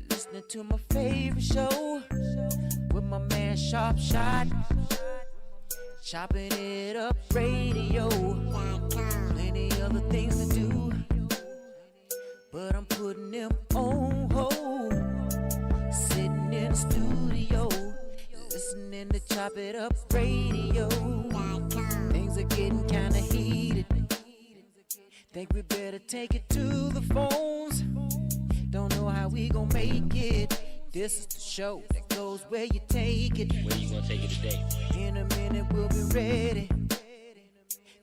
Listening to my favorite show with my man Sharp Shot. Chopping it up radio. Plenty other things to do, but I'm putting them on hold. Sitting in the studio, listening to Chop It Up radio. Things are getting kinda heated. Think we better take it to the phones. Don't know how we gon' make it. This is the show that goes where you take it. Where you gonna take it today? In a minute we'll be ready,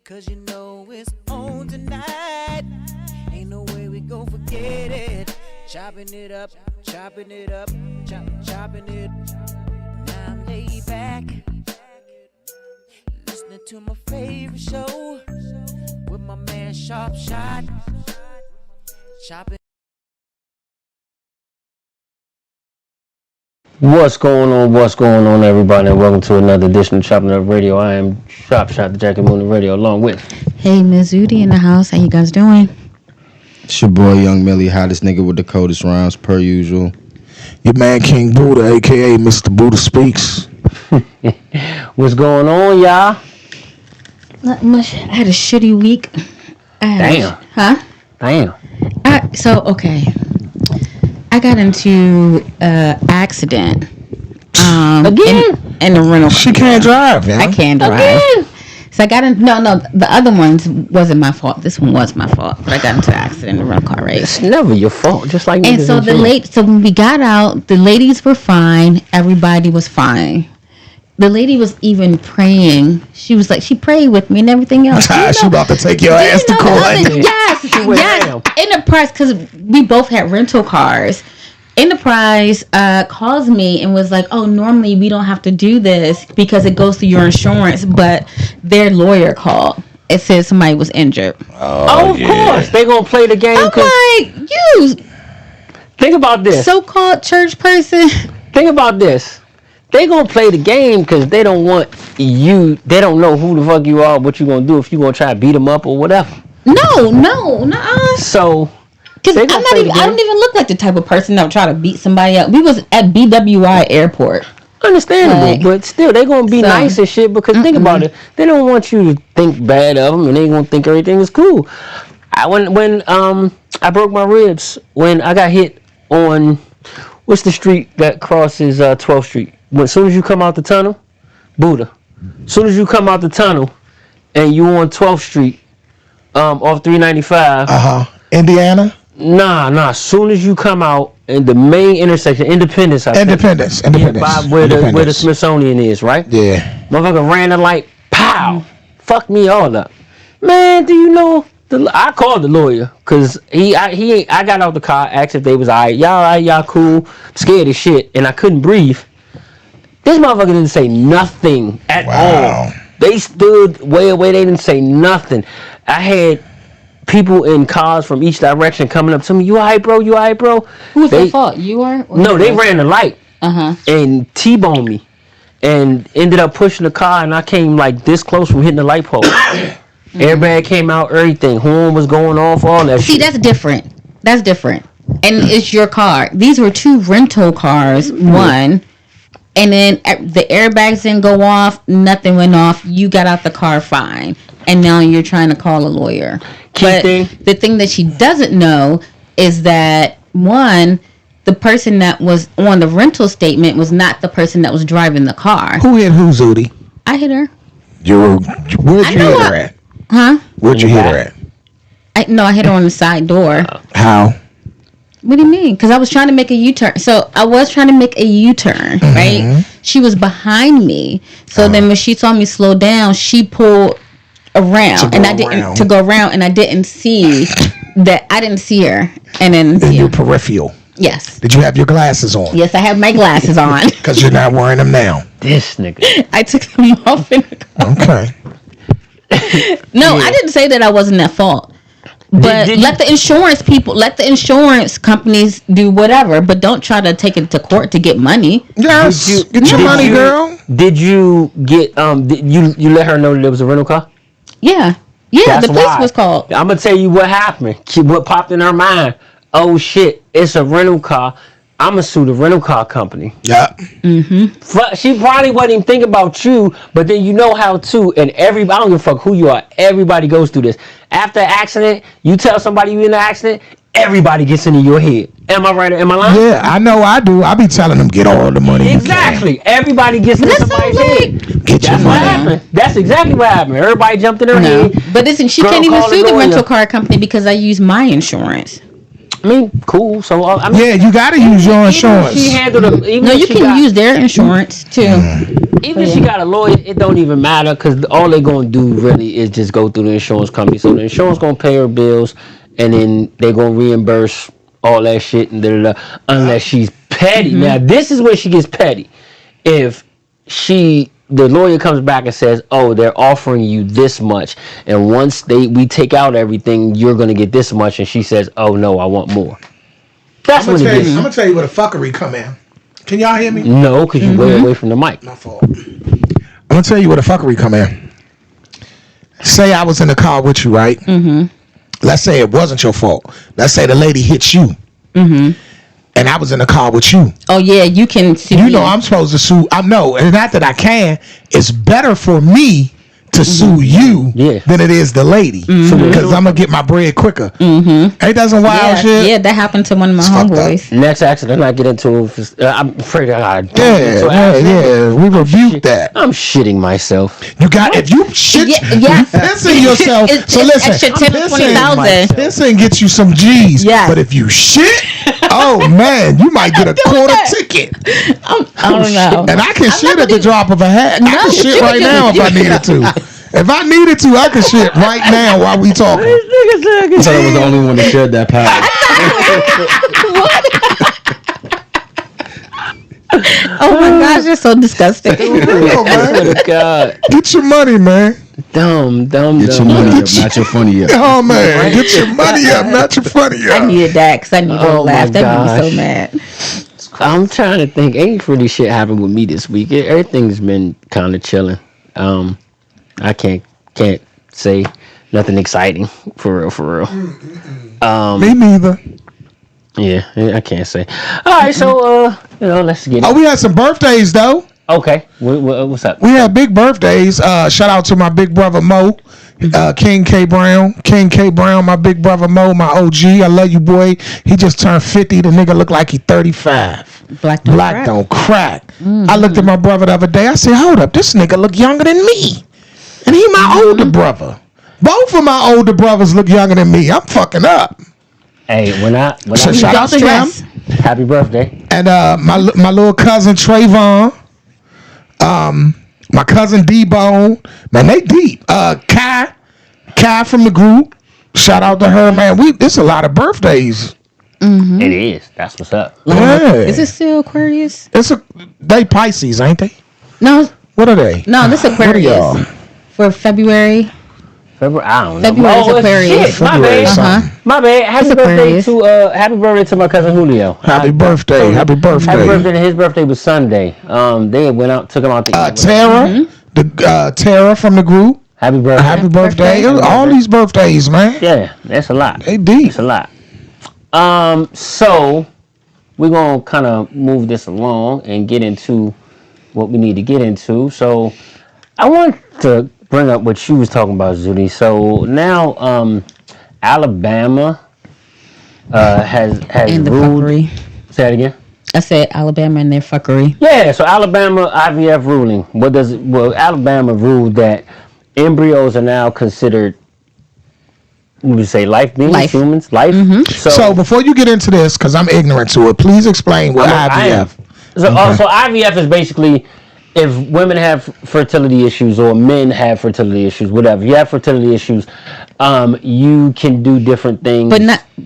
cause you know it's on tonight. Ain't no way we gon' forget it. Chopping it up, chopping it up, chopping it. Now I'm laid back, listening to my favorite show with my man Sharp Shot. Chopping. What's going on, everybody, and welcome to another edition of Chopping Up Radio. I am Sharp Shot, the Jackie Moon Radio, along with... Hey, Ms. Udi in the house. How you guys doing? It's your boy, Young Millie, hottest nigga with the coldest rhymes, per usual. Your man, King Buddha, a.k.a. Mr. Buddha Speaks. What's going on, y'all? Not much. I had a shitty week. Damn. Damn. Okay. I got into an accident. Again? In the rental car. She can't drive, man. I can't drive. Again? So I got in. No, the other ones wasn't my fault. This one was my fault. But I got into an accident in the rental car race. It's never your fault, just like... And so so when we got out, the ladies were fine. Everybody was fine. The lady was even praying. She was like, she prayed with me and everything else. She about to take your ass to court. Yes. Enterprise, because we both had rental cars. Enterprise calls me and was like, oh, normally we don't have to do this because it goes through your insurance, but their lawyer called. It said somebody was injured. Oh, of course. They gonna play the game. I'm like, you think about this. So-called church person. Think about this. They gonna play the game because they don't want you. They don't know who the fuck you are, what you gonna do, if you gonna try to beat them up or whatever. No. So, because I don't even look like the type of person that would try to beat somebody up. We was at BWI Airport. Understandable, but still, they gonna be nice and shit because think about it. They don't want you to think bad of them, and they gonna think everything is cool. When I broke my ribs when I got hit on what's the street that crosses 12th Street. As soon as you come out the tunnel, Buddha. As soon as you come out the tunnel, and you on 12th Street, off 395. Indiana? Nah. As soon as you come out in the main intersection, Independence. Independence. By where the Smithsonian is, right? Yeah. Motherfucker ran the light. Pow! Fuck me all up. Man, do you know? I called the lawyer because I got out the car, asked if they was alright. Y'all cool? Scared as shit, and I couldn't breathe. This motherfucker didn't say nothing at all. They stood way away. They didn't say nothing. I had people in cars from each direction coming up to me. You alright, bro? Who was at fault? You are? No, they ran the light and T-boned me and ended up pushing the car, and I came like this close from hitting the light pole. Airbag came out, everything. Horn was going off, all that shit. See, that's different. And it's your car. These were two rental cars, one. And then the airbags didn't go off. Nothing went off. You got out the car fine. And now you're trying to call a lawyer. But the thing that she doesn't know is that, one, the person that was on the rental statement was not the person that was driving the car. Who hit who, Zooty? I hit her. Where'd you hit her at? Huh? Where'd you hit her at? I hit her on the side door. How? What do you mean? Because I was trying to make a U-turn. So I was trying to make a U-turn, right? She was behind me. So then when she saw me slow down, she pulled around to go around, and I didn't see that. I didn't see her, and then your peripheral. Yes. Did you have your glasses on? Yes, I have my glasses on. Because you're not wearing them now. This nigga. I took them off in the car. Okay. No, I didn't say that I wasn't at fault. But let the insurance companies do whatever, but don't try to take it to court to get money. Yes, get your money, girl. Did you get you let her know that it was a rental car? Yeah. Yeah, that's the police was called. I'm gonna tell you what happened. What popped in her mind. oh shit, it's a rental car. I'm gonna sue the rental car company. Yeah. She probably wasn't even thinking about you, but then you know how to. And I don't give a fuck who you are. Everybody goes through this. After an accident, you tell somebody you in an accident, everybody gets into your head. Am I right? Am I lying? Yeah, I know I do. I be telling them get all the money. Exactly. Everybody gets into somebody's head. Get your That's what money. happened. That's exactly what happened. Everybody jumped in her head. But listen, she Girl can't even called sue a the lawyer. rental car company because I use my insurance. I mean, cool. So I mean, Yeah, you gotta use your insurance. She handled them. No, you can use their insurance too. Even if she got a lawyer, it don't even matter because all they're gonna do really is just go through the insurance company. So the insurance gonna pay her bills, and then they're gonna reimburse all that shit, and unless she's petty. Now this is where she gets petty. If the lawyer comes back and says, "Oh, they're offering you this much, and once we take out everything, you're gonna get this much," and she says, "Oh no, I want more." That's I'm when it gonna gets. tell you where the fuckery come in. Can y'all hear me? No, because you're way away from the mic. My fault. I'm gonna tell you where the fuckery come in. Say I was in the car with you, right? Let's say it wasn't your fault. Let's say the lady hit you. And I was in the car with you. Oh yeah, you can sue. You know I'm supposed to sue. I know, and not that I can. It's better for me to sue you than it is the lady, because I'm gonna get my bread quicker. Ain't that some wild shit? Yeah, that happened to one of my homeboys. Next accident I get into, I'm afraid I got. Yeah. We rebuke that. I'm shitting myself. You got if you shit, you pissing yourself. It's listen, extra 10 to 20,000. pissing gets you some G's. Yes. But if you shit, oh man, you might get a quarter ticket. I don't know. And I can shit at the drop of a hat. I can shit right now if I needed to. If I needed to, I can shit right now while we talking. I thought I was the only one that shared that power. Oh my gosh, you're so disgusting. God. Get your money, man. Dumb. Get your money up, not your funny up. Oh man, get your money up, not your funny up. I needed that because I need to Oh, laugh. my That made me gosh. so mad. I'm trying to think. Ain't really shit happened with me this week. Everything's been kind of chilling. I can't say nothing exciting for real. Me neither. Yeah, I can't say. All right, so let's get it. Oh, we had some birthdays though. Okay, what's up? We had big birthdays. Shout out to my big brother Mo, King K Brown, my big brother Mo, my OG. I love you, boy. He just turned 50. The nigga look like he 35. Black don't crack. I looked at my brother the other day. I said, hold up, this nigga look younger than me, and he my older brother. Both of my older brothers look younger than me. I'm fucking up. Hey, when I So shout out to him. happy birthday. And my little cousin Trayvon, my cousin D-Bone, man, they deep. Kai from the group, shout out to her, man. It's a lot of birthdays. It is. That's what's up. Yeah. Is it still Aquarius? They Pisces, ain't they? No, What are they? no, this What are y'all? Aquarius for February. February, I don't know. February's Aquarius. Shit, my February bad. something. My bad. Happy birthday Aquarius. happy birthday to my cousin Julio. Happy birthday. Happy birthday. Happy birthday. His birthday was Sunday. They went out, took him out to eat. Tara, Tara from the group. Happy birthday. Happy birthday. All these birthdays, man. Yeah, that's a lot. They deep. It's a lot. So we're gonna kind of move this along and get into what we need to get into. So I want to bring up what you was talking about, Zudi. So now, Alabama has And the ruled. fuckery. Say that again. I said Alabama and their fuckery. Yeah. So Alabama IVF ruling. Alabama ruled that embryos are now considered. What would you say, life beings, Life. humans, life. So before you get into this, because I'm ignorant to it, please explain what I am. IVF. So IVF is basically if women have fertility issues or men have fertility issues, whatever. You have fertility issues, you can do different things.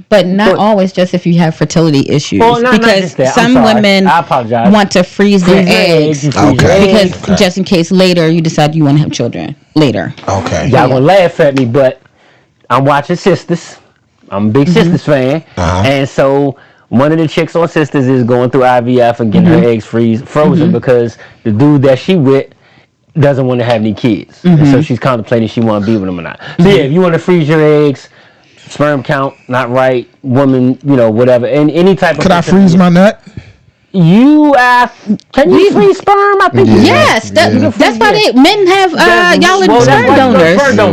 But not always just if you have fertility issues. Well, not because just that. some I'm sorry. women I apologize. want to freeze their eggs. You freeze your eggs. Because just in case later you decide you want to have children later. Okay. Y'all gonna laugh at me, but I'm watching Sisters. I'm a big Sisters fan, and so one of the chicks on Sisters is going through IVF and getting her eggs frozen because the dude that she with doesn't want to have any kids, and so she's contemplating she want to be with him or not. So yeah, if you want to freeze your eggs, sperm count not right, woman, whatever, and any type of. Could I freeze my nut? You can you freeze sperm? I think yes. That's why men have sperm donors.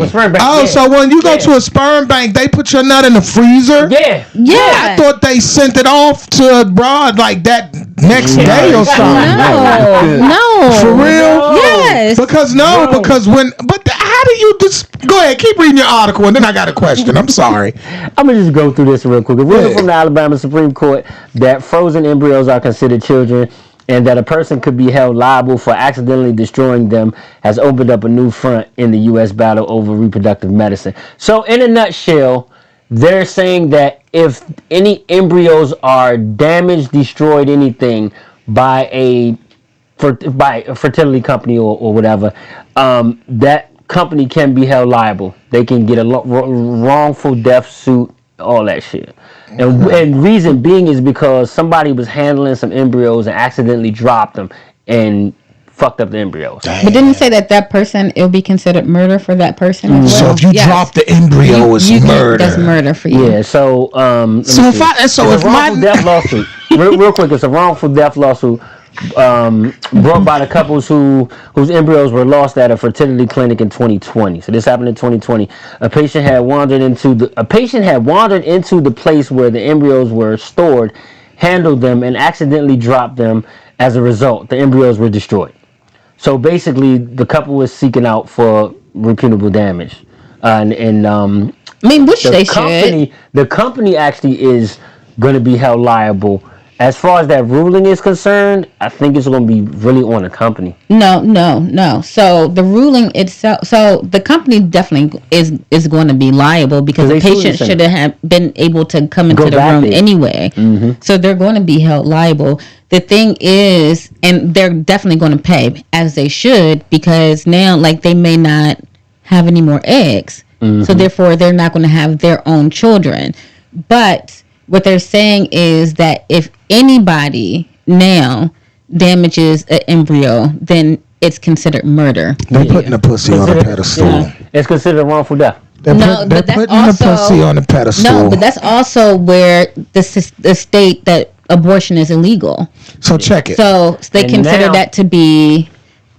Sperm bank. Oh, so when you go to a sperm bank, they put your nut in the freezer? Yeah. I thought they sent it off to abroad like that next day or something. No. For real? Yes. Because how do you just go ahead, keep reading your article, and then I got a question. I'm sorry. I'm gonna just go through this real quick. A ruling from the Alabama Supreme Court that frozen embryos are considered children and that a person could be held liable for accidentally destroying them has opened up a new front in the U.S. battle over reproductive medicine. So in a nutshell, they're saying that if any embryos are damaged, destroyed, anything by a fertility company or whatever, that company can be held liable. They can get a wrongful death suit, all that shit. And reason being is because somebody was handling some embryos and accidentally dropped them and fucked up the embryos. But didn't you say that person, it'll be considered murder for that person as well? So if you drop the embryo, it's murder. That's murder for you. Yeah. So death lawsuit. real quick, it's a wrongful death lawsuit brought by the couples whose embryos were lost at a fertility clinic in 2020. So this happened in 2020. A patient had wandered into the place where the embryos were stored, handled them, and accidentally dropped them. As a result, the embryos were destroyed. So basically, the couple was seeking out for reputable damage, which they should. The company actually is going to be held liable. As far as that ruling is concerned, I think it's going to be really on the company. No. So the ruling itself, the company definitely is going to be liable because the patient should have been able to come into the room anyway. Mm-hmm. So they're going to be held liable. The thing is, and they're definitely going to pay as they should because now, they may not have any more eggs. Mm-hmm. So therefore, they're not going to have their own children. But what they're saying is that if anybody now damages an embryo, then it's considered murder. They're putting the pussy on a pedestal. Yeah. It's considered wrongful death. They're putting the pussy on a pedestal. No, but that's also where the state that abortion is illegal. So check it. So they consider that to be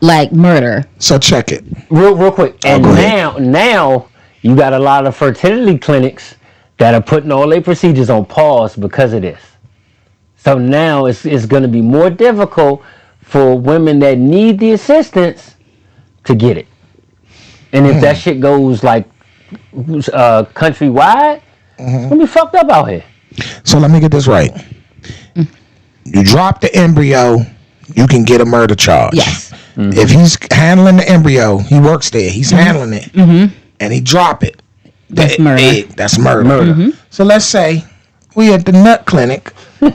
like murder. So check it. Real quick. And now you got a lot of fertility clinics that are putting all their procedures on pause because of this. So now it's going to be more difficult for women that need the assistance to get it. And if that shit goes countrywide, it's going to be fucked up out here. So let me get this right. You drop the embryo, you can get a murder charge. Yes. Mm-hmm. If he's handling the embryo, he works there, he's handling it, and he drop it. That's murder. That's murder. Mm-hmm. So let's say we at the nut clinic, and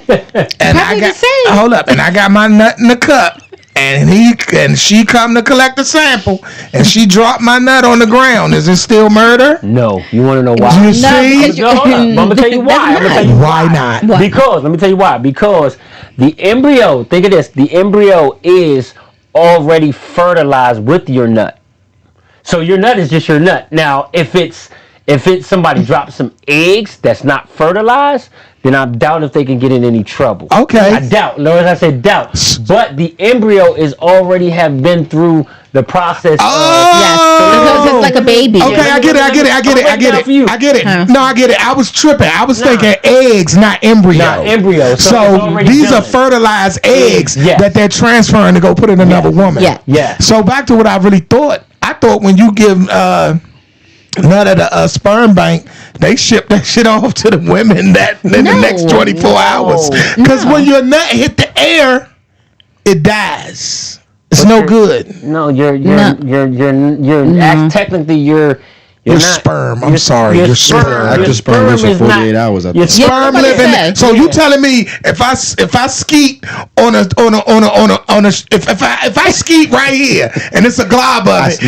I got my nut in the cup, and she come to collect the sample, and she dropped my nut on the ground. Is it still murder? No. You want to know why? You see? I'm gonna tell you why. Why not? Because let me tell you why. Because the embryo. Think of this. The embryo is already fertilized with your nut. So your nut is just your nut. Now, if it's somebody drops some eggs that's not fertilized, then I doubt if they can get in any trouble. Okay. I doubt. Notice I said doubt. But the embryo is already have been through the process. Yes. So it's like a baby. Okay, I get it. No, I get it. I was tripping. I was thinking eggs, not embryo. Not embryo. So these are fertilized eggs that they're transferring to go put in another woman. Yeah. So back to what I really thought. I thought when you give nut at a sperm bank, they ship that shit off to the women in the next 24 hours. Because when your nut hit the air, it dies. It's no good. No, technically you're sperm. I'm sorry. Your sperm. After sperm lives for 48 hours. Your sperm living. So you telling me if I skeet if I skeet right here and it's a glob of it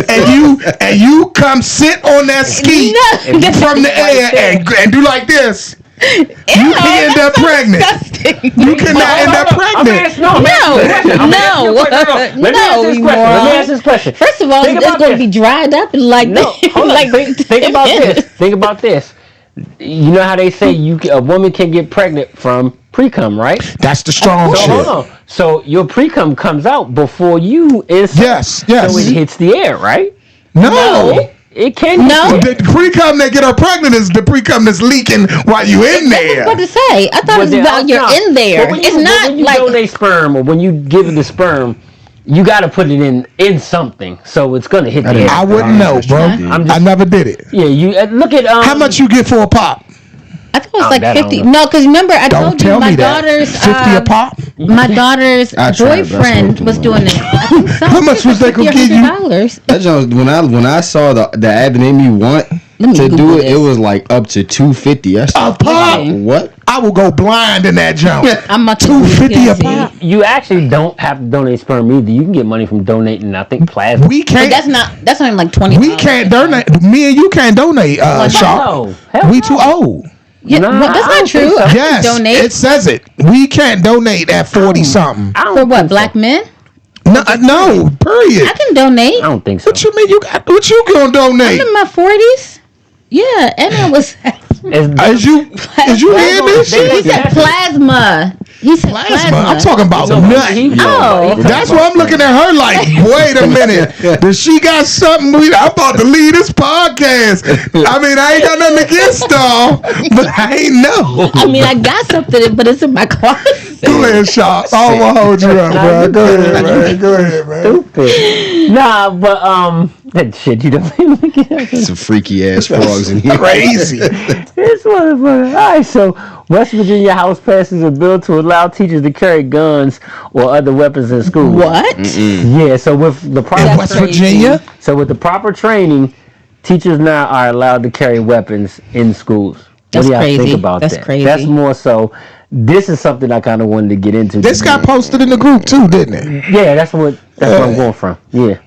and you and you come sit on that skeet from the air and do like this, you can end up pregnant. You cannot end up pregnant. No. Let me ask this question. First of all, it's going to be dried up and like no. Hold on. Think about this. Think about this. You know how they say a woman can get pregnant from pre-cum, right? That's the strong shit. Hold on. So your pre-cum comes out before you insert. Yes. So it hits the air, right? No. It can. No. The pre-cum that get her pregnant is the pre-cum that's leaking while you in there. What to say? I thought it was about you're in there. It's not when you like donate sperm or when you give the sperm. You got to put it in something, so it's gonna hit the air. I wouldn't know, bro. I never did it. Yeah, you look at how much you get for a pop? I thought it was like 50. No, because remember I Don't told you tell my me that. daughter's 50 a pop. My daughter's boyfriend was doing it. I think so. How much was they gonna give you? That joint, when I saw the ad that made me want to do it, it was like up to $250. A pop? What? I will go blind in that jump. I'm about to $250 a pop. You actually don't have to donate sperm either. You can get money from donating, I think, plasma. We can't. But that's only like $20. We can't donate. Me and you can't donate. Sharp. We too old. Yeah, that's not true. So. Yes, donate. it says it. We can't donate at 40 something. For what? Black men? No. Period. I can donate. I don't think so. What you mean? What you gonna donate? I'm in my 40s. Yeah, and I was. Is you hearing this shit? He said plasma. He said plasma. I'm talking about nut. That's why I'm looking at her like, wait a minute. Does she got something? I'm about to leave this podcast. I mean, I ain't got nothing against y'all, but I ain't know. I mean, I got something, but it's in my closet. Go ahead, Shaw. I'm gonna hold you up, bro. Go ahead, man. Stupid. Nah, but that shit you don't look at. Some freaky ass frogs in here. Crazy. This motherfucker. All right, so West Virginia House passes a bill to allow teachers to carry guns or other weapons in school. What? Yeah, so with the proper West Virginia? So with the proper training, teachers now are allowed to carry weapons in schools. That's what do y'all crazy. think about That's that? crazy. That's more so. This is something I kind of wanted to get into. This got posted in the group too, didn't it? Yeah, that's where I'm going from. Yeah.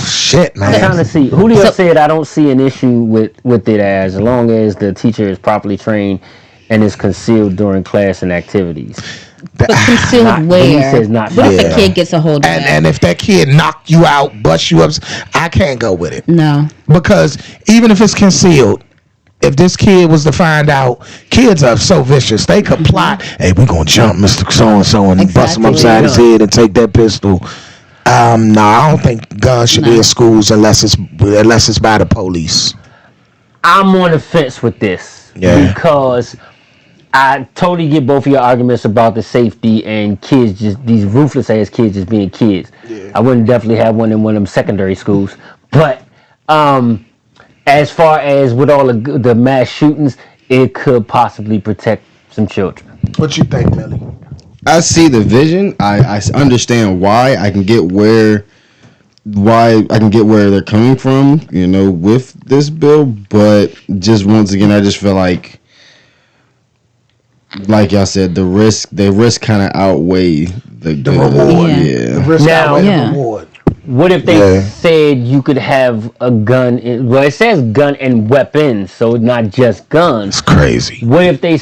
Shit, man. I'm trying to see. Julio said I don't see an issue with it as long as the teacher is properly trained and is concealed during class and activities. But concealed where? He says not. What if a kid gets a hold of that? And if that kid knocked you out, bust you up, I can't go with it. No. Because even if it's concealed, if this kid was to find out, kids are so vicious. They could plot, hey, we're going to jump Mr. So-and-so and bust him upside his head and take that pistol. No, I don't think guns should be in schools unless it's by the police. I'm on the fence with this because I totally get both of your arguments about the safety and kids, just these ruthless ass kids just being kids. Yeah. I wouldn't definitely have one in one of them secondary schools. But as far as with all the mass shootings, it could possibly protect some children. What you think, Millie? I see the vision. I understand why. I can get where they're coming from, with this bill. But just once again, I just feel like y'all said, the risk kind of outweigh the reward. Yeah. The risk outweigh the reward. What if they said you could have a gun? It says gun and weapons, so not just guns. It's crazy. What if they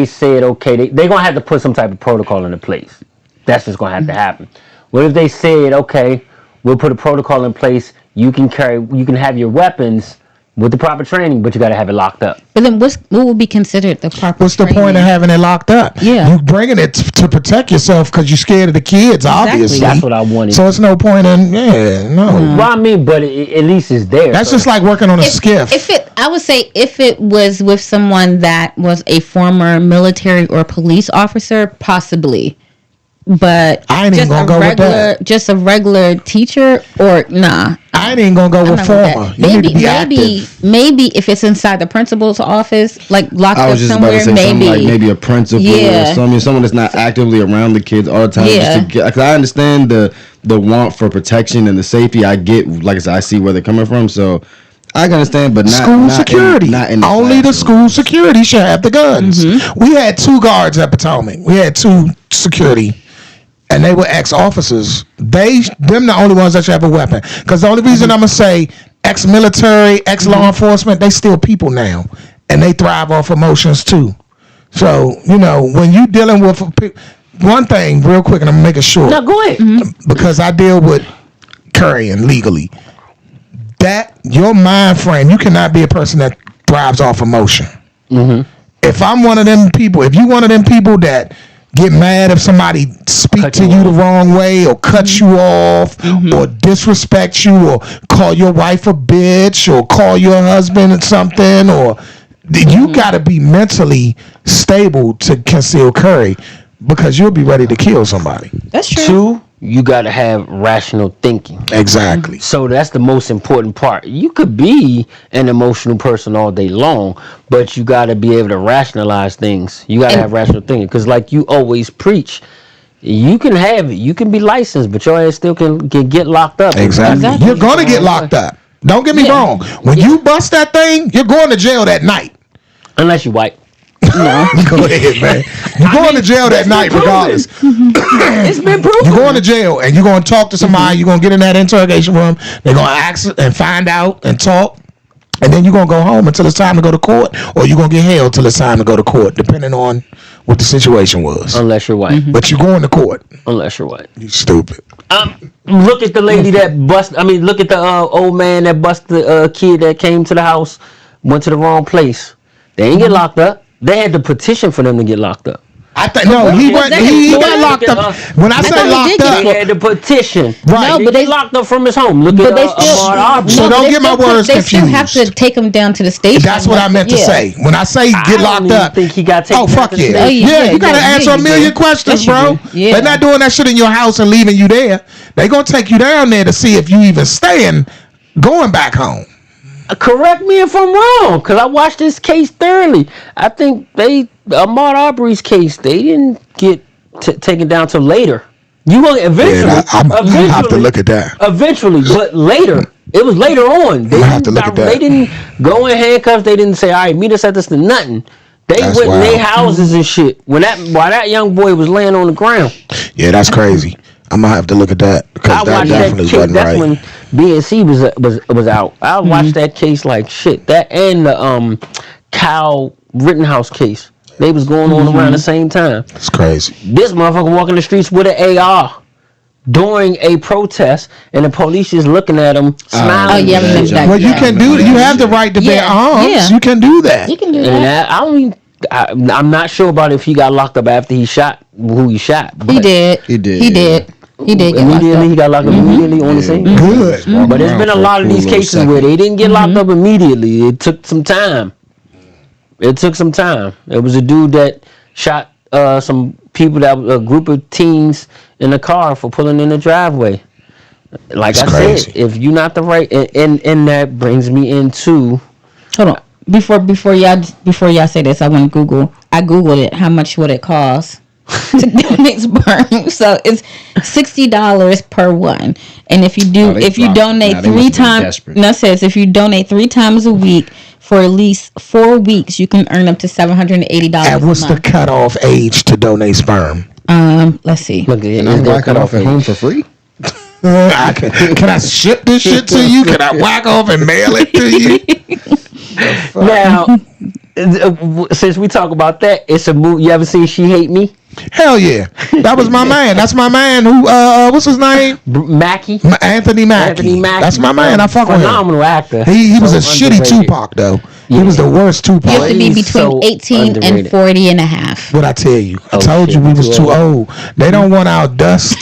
said, okay, they're gonna have to put some type of protocol into place? That's just gonna have to happen. What if they said, okay, we'll put a protocol in place. You can have your weapons with the proper training, but you got to have it locked up. But then what would be considered the proper What's the training? point of having it locked up? Yeah. You bringing it to protect yourself because you're scared of the kids, obviously. That's what I wanted. So it's no point in, Well, I mean, but at least it's there. That's just like working on a skiff. I would say if it was with someone that was a former military or police officer, possibly. But I ain't even gonna go with that. Just a regular teacher, or nah. I ain't even gonna go with former. Maybe if it's inside the principal's office, like locked up somewhere, about to say maybe like maybe a principal or someone that's not actively around the kids all the time. Yeah. Because I understand the want for protection and the safety. I get, like I said, I see where they're coming from. So I can understand, but not security. Not in Only the school security should have the guns. Mm-hmm. We had 2 guards at Potomac. We had 2 security. And they were ex-officers. Them the only ones that should have a weapon. Because the only reason I'm going to say ex-military, ex-law enforcement, they still people now. And they thrive off emotions too. So, when you dealing with one thing real quick, and I'm making sure. No, go ahead. Because I deal with carrying legally. That your mind frame, you cannot be a person that thrives off emotion. If I'm one of them people, if you one of them people that get mad if somebody speak to you the wrong way or cut you off or disrespect you or call your wife a bitch or call your husband something, or you got to be mentally stable to conceal carry, because you'll be ready to kill somebody. That's true. 2, you got to have rational thinking. Exactly. So that's the most important part. You could be an emotional person all day long, but you got to be able to rationalize things. You got to have rational thinking, because like you always preach, you can have it. You can be licensed, but your ass still can get locked up. Exactly. You're going to get locked up. Don't get me wrong. When you bust that thing, you're going to jail that night. Unless you white. No. Go ahead, man. You're going to jail that night regardless. It's been proven. You're going to jail and you're going to talk to somebody. You're going to get in that interrogation room. They're going to ask and find out and talk. And then you're going to go home until it's time to go to court, or you're going to get held till it's time to go to court, depending on what the situation was. Unless you're white. But you're going to court. Unless you're white. You stupid. Look at the lady that look at the old man that busted the kid that came to the house, went to the wrong place. They ain't get locked up. They had to petition for them to get locked up. I think no, he got locked up. When I say locked up, he had to petition. Right. No, but they locked up from his home. Look at Ahmaud Arbery. So don't get my words confused. They still have to take him down to the station. That's what I meant to say. When I say get locked up, I think he got taken. oh fuck to the yeah. station. Yeah, you gotta answer a million questions, bro. Yeah. They're not doing that shit in your house and leaving you there. They gonna take you down there to see if you even staying, going back home. Correct me if I'm wrong, because I watched this case thoroughly. I think Ahmaud Arbery's case, they didn't get taken down till later. You will eventually. Yeah, I have to look at that. Eventually, but later. It was later on. They have to look at that. They didn't go in handcuffs. They didn't say, "All right, meet us at this," to nothing. They went in their houses and shit. While that young boy was laying on the ground. Yeah, that's crazy. I'm gonna have to look at that, because that definitely wasn't right. That's when BNC was out. I watched that case like shit. That and the Kyle Rittenhouse case. They was going on around the same time. It's crazy. This motherfucker walking the streets with an AR during a protest, and the police just looking at him, smiling. Oh yeah, I remember that. Well, you can do that. You have the right to bear arms. Yeah. You can do that. You can do And that. I'm not sure about if he got locked up after he shot who he shot. He did. He did get Immediately, he got locked up immediately on the scene. Good. But there's been a lot of these cases where they didn't get locked up immediately. It took some time. It was a dude that shot some people, that a group of teens in a car for pulling in the driveway. Like I said, if you're not the right, and that brings me into. Hold on. Before y'all say this, I went Google. I Googled it. How much would it cost to donate sperm? So it's $60 per one. And if you donate 3 times, if you donate 3 times a week for at least 4 weeks, you can earn up to $780. And what's the cutoff age to donate sperm? Let's see. Look, and I'm whacking off at home for free. Can I ship this shit to you? Can I whack off and mail it to you? Now, since we talk about that, it's a movie. You ever seen She Hate Me? Hell yeah, that was my man. That's my man. Who? What's his name? Mackie. Anthony Mackie. That's my man. I fuck with him. Phenomenal actor. He was a shitty Tupac though. Yeah. He was the worst Tupac. You have to be between 18 and 40 and a half. What I tell you? I told you we was too old. They don't want our dust.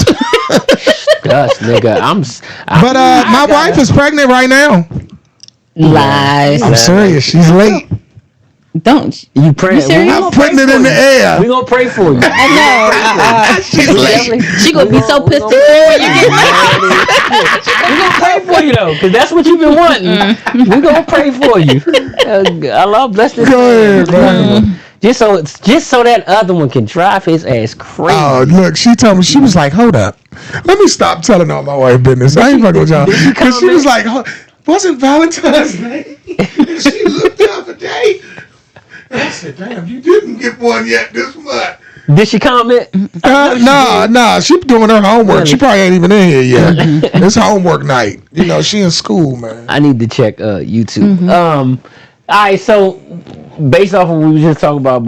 Dust, nigga. But my wife is pregnant right now. Lies. I'm serious. She's late. Don't you pray? I'm putting it in the air. We gonna pray for you. I know. She's late. She gonna be so pissed off when you get married. We gonna pray for you though, because that's what you've been wanting. We gonna pray for you. Allah bless this. Go ahead, man. Just so that other one can drive his ass crazy. Oh, look, she told me, she was like, hold up. Let me stop telling all my wife business. I ain't fucking with y'all. Because she was like, wasn't Valentine's Day? And she looked the other day. And I said, damn, you didn't get one yet this month. Did she comment? No. She doing her homework. Really? She probably ain't even in here yet. It's homework night. You know, she in school, man. I need to check YouTube. All right, so based off of what we were just talking about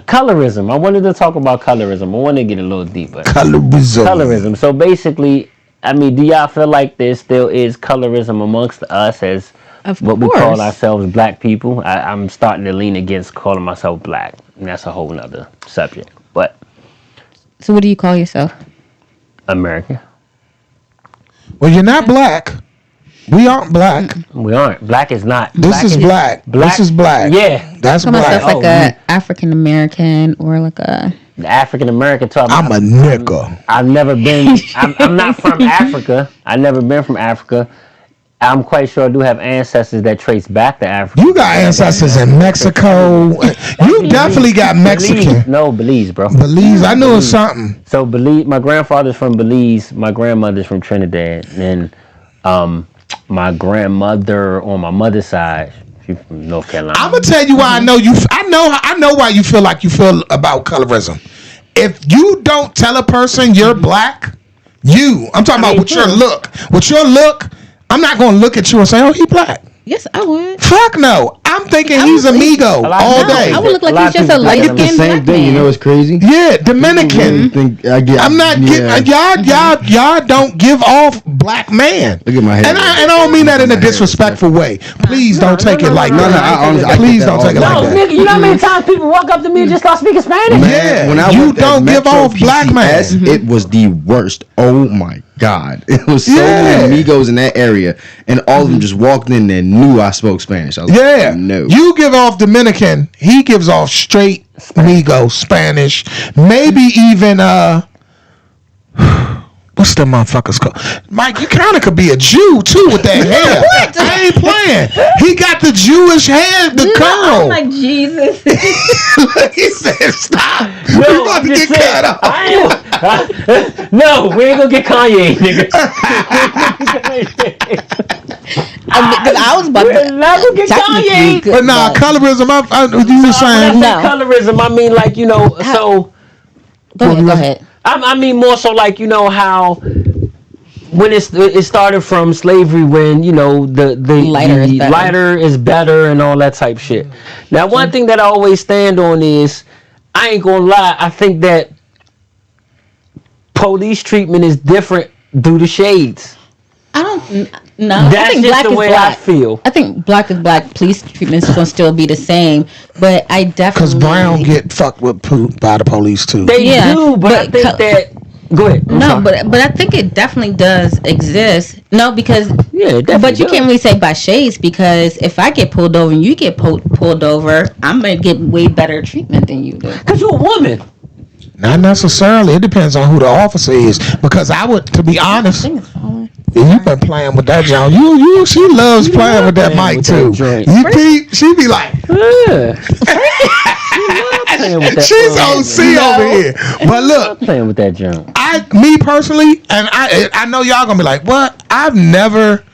colorism. I wanted to talk about colorism. I wanted to get a little deeper. Colorism. So basically, I mean, do y'all feel like there still is colorism amongst us as what we call ourselves black people? I'm starting to lean against calling myself black, and that's a whole nother subject. But so, what do you call yourself? American. Well, you're not black. We aren't black. We aren't. Black is not. This is black. This is black. Yeah. That's call black. myself like a African American or like a... The African American talk. I'm a nigga. I've never been. I'm not from Africa. I've never been from Africa. I'm quite sure I do have ancestors that trace back to Africa. You got ancestors in Mexico. You definitely got Mexican. Belize, bro. Belize. I knew it was something. So Belize. My grandfather's from Belize. My grandmother's from Trinidad. And my grandmother on my mother's side, she's from North Carolina. I'm gonna tell you why I know you. I know why you feel like you feel about colorism. If you don't tell a person you're black, I'm talking about with your look. With your look, I'm not gonna look at you and say, "Oh, he black." Yes, I would. Fuck no. I'm thinking he's amigo all day. I would look like he's just a light-skinned black man. You know what's crazy? Yeah, Dominican. I'm not getting y'all don't give off black man. Look at my head. And I don't mean that in a disrespectful way. Please don't take it like that. Please don't take it like that. Nigga, you know how many times people walk up to me and just start speaking Spanish? Yeah, when I you worked at don't give Metro off black man. PCS, it was the worst. Oh my God. It was so many amigos in that area, and all of them just walked in and knew I spoke Spanish. I was like, no. You give off Dominican, he gives off straight amigo, Spanish, maybe even what's the motherfuckers called? Mike, you kind of could be a Jew too with that hair. I ain't playing. He got the Jewish hair, the curl. I'm like, Jesus. He said, "Stop. We're about to get cut off." No, we ain't gonna get Kanye, nigga. I was about We're not gonna get Kanye. But nah, colorism. You were saying when I say colorism, I mean like so. Go ahead. I mean more so like how when it started from slavery, when the lighter is better and all that type shit. Now one thing that I always stand on is, I ain't gonna lie, I think that police treatment is different due to shades. I don't. No, That's I think just black the is way black. I feel. I think black is black. Police treatment is gonna still be the same, but I definitely because brown get fucked with by the police too. They do, but I think that. Go ahead. No, but I think it definitely does exist. No, because but you can't really say by shades, because if I get pulled over and you get pulled over, I'm gonna get way better treatment than you do. Because you're a woman. Not necessarily. It depends on who the officer is. Because I would, to be honest, you've been playing with that, John. She loves playing with that mic too. She be like, she's OC over here. But look, playing with that, John. Me personally, and I know y'all gonna be like, what? I've never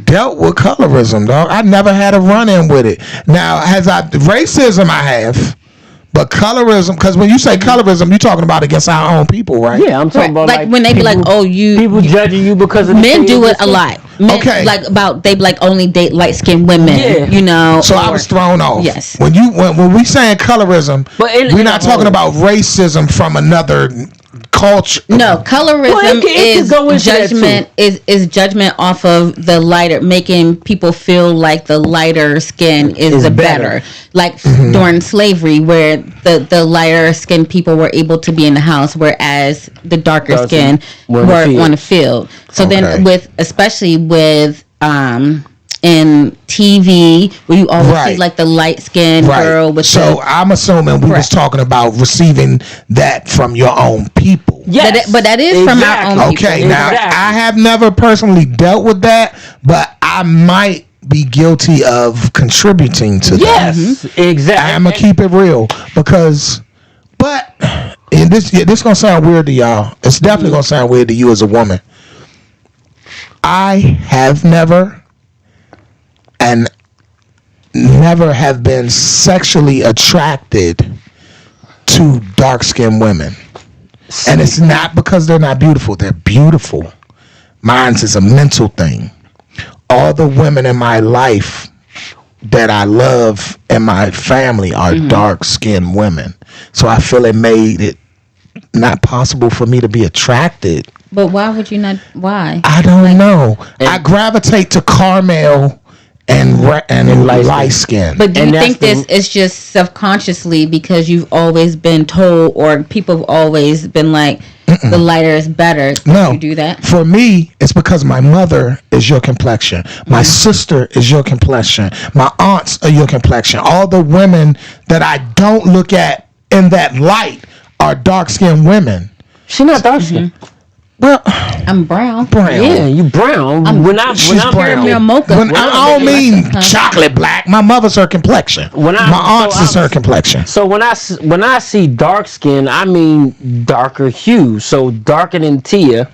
dealt with colorism, dog. I never had a run-in with it. Now, racism I have. But colorism, because when you say colorism, you're talking about against our own people, right? Yeah, I'm talking about like when they be like, "Oh, people judging you because of men do it a lot." Men, okay, they be like only date light skinned women. Yeah. So I was thrown off. Yes. When we saying colorism, we're not talking about racism from another culture. No, colorism is judgment. Is judgment off of the lighter, making people feel like the lighter skin is the better. Like during slavery, where the lighter skinned people were able to be in the house, whereas the darker skin were on the field. So then, especially with in TV, where you always see like the light skinned girl with. So I'm assuming we was talking about receiving that from your own people. Yes, but that is from our own people. Okay, now I have never personally dealt with that, but I might be guilty of contributing to that. Yes, exactly. I'm gonna keep it real but this gonna sound weird to y'all. It's definitely gonna sound weird to you as a woman. I have never have been sexually attracted to dark-skinned women. And it's not because they're not beautiful. They're beautiful. Mine's is a mental thing. All the women in my life that I love in my family are dark-skinned women. So I feel it made it not possible for me to be attracted. But why would you not? Why? I don't know. I gravitate to caramel and light skin. But do you think this is just subconsciously because you've always been told, or people have always been like, the lighter is better? No. You do that? For me, it's because my mother is your complexion. My sister is your complexion. My aunts are your complexion. All the women that I don't look at in that light are dark-skinned women. She's not dark-skinned. Well, I'm brown. Yeah, you brown. She's brown. Caramel mocha. I don't mean chocolate black. My mother's her complexion. My aunt's is her complexion. So when I see dark skin, I mean darker hue. So darker than Tia.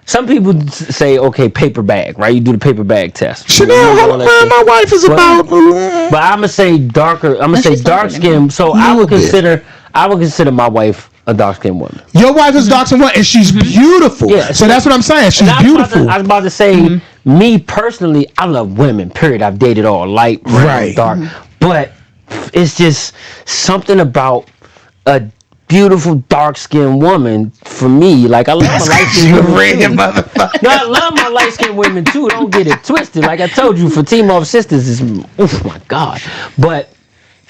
Some people say, okay, paper bag, right? You do the paper bag test. Chanel, my wife is about. But I'm gonna say darker. I'm gonna say dark skin. So I would consider my wife a dark-skinned woman. Your wife is dark-skinned woman, and she's beautiful. Yeah, so that's what I'm saying. She's beautiful. I was about to say, me personally, I love women, period. I've dated all light, brown, dark. But it's just something about a beautiful dark-skinned woman for me. Like, I love my light-skinned women. No, I love my light-skinned women, too. Don't get it twisted. Like I told you, for Team of Sisters, is, oh, my God. But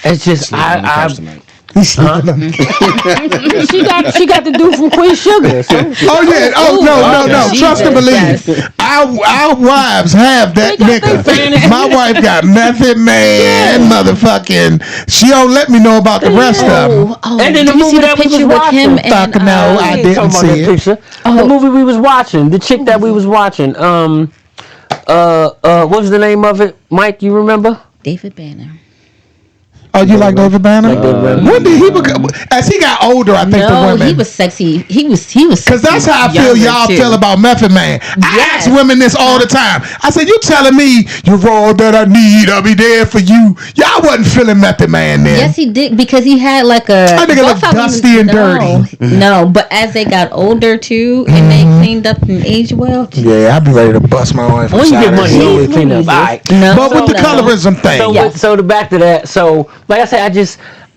it's just, she got the dude from Queen Sugar. So. No. Trust and believe. Our wives have that nigga. My wife got Method Man, motherfucking. She don't let me know about the rest of them. And then the movie that we was watching. No, I didn't see it. The movie we was watching, the chick that we was watching. What was the name of it? Mike, you remember? David Banner. Oh, you like David Banner? When did he become? As he got older, I think the women. No, he was sexy. He was. Because that's how I feel. Y'all feel about Method Man. I ask women this all the time. I said, "You telling me you're all that I need? I'll be there for you." Y'all wasn't feeling Method Man then. Yes, he did, because he had like a. I think it looked dusty and dirty. No, but as they got older too, and they cleaned up and aged well. Yeah, I'd be ready to bust my wife. When you get money, you always clean up. All right. But with the colorism thing. So back to that. So. Like I said,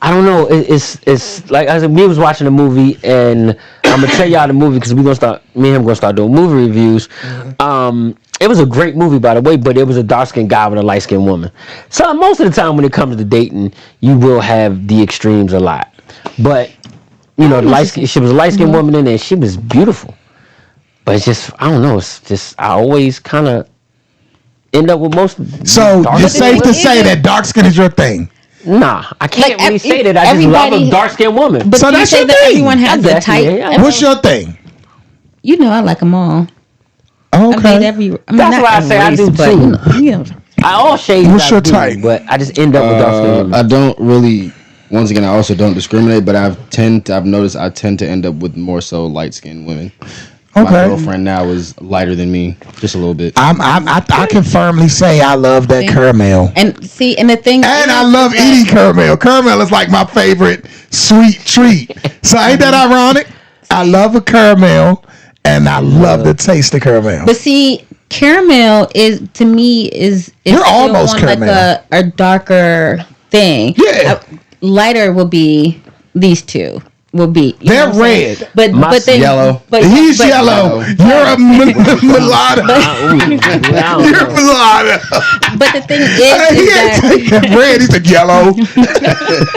I don't know. It's like I said, we was watching a movie, and I'm gonna tell y'all the movie because me and him gonna start doing movie reviews. It was a great movie, by the way, but it was a dark-skinned guy with a light-skinned woman. So most of the time when it comes to dating, you will have the extremes a lot. But she was a light-skinned woman in there. She was beautiful, but it's just I don't know. It's just I always kind of end up with most. So it's safe to say that dark skin is your thing. Nah, I can't really say that. I just love a dark-skinned woman. But so that's your thing. Everyone has a type. Yeah. What's your thing? You know, I like them all. Okay. That's why I say I do too. I all shades. What's your type? But I just end up with dark-skinned women. I don't really. Once again, I also don't discriminate, but I've noticed I tend to end up with more so light-skinned women. My girlfriend now is lighter than me, just a little bit. I can firmly say I love that caramel. And the thing. And I love eating caramel. Caramel is like my favorite sweet treat. So ain't that ironic? I love a caramel, and I love the taste of caramel. But see, caramel is to me is you're almost caramel. Like a darker thing. Yeah. Lighter will be these two. Will be they're red, but they yellow. But he's yellow. You're a mulatto. You're a mulatto. But the thing is that red. He's a yellow.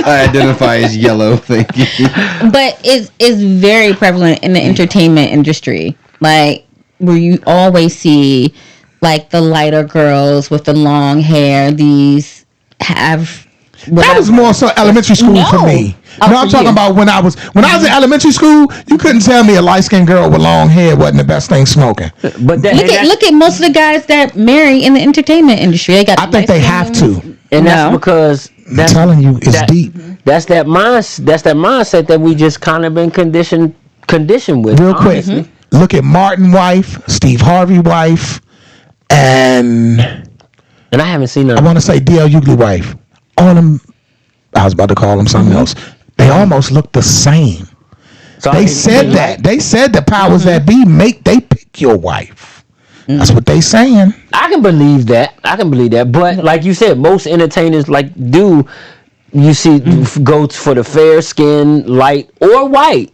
I identify as yellow. Thank you. But it's very prevalent in the entertainment industry, like where you always see like the lighter girls with the long hair. These have. That was more so elementary school for me. No, I'm talking about when I was in elementary school. You couldn't tell me a light skinned girl with long hair wasn't the best thing smoking. But look at most of the guys that marry in the entertainment industry. They got. I think they have to, and that's because I'm telling you, it's deep. That's that mindset that we just kind of been conditioned with. Real quick, look at Martin wife, Steve Harvey wife, and I haven't seen her. I want to say D.L. Hughley wife. All them, I was about to call them something else. They almost look the same. So they said that. They said the powers that be they pick your wife. That's what they saying. I can believe that. But like you said, most entertainers do go for the fair skin, light or white.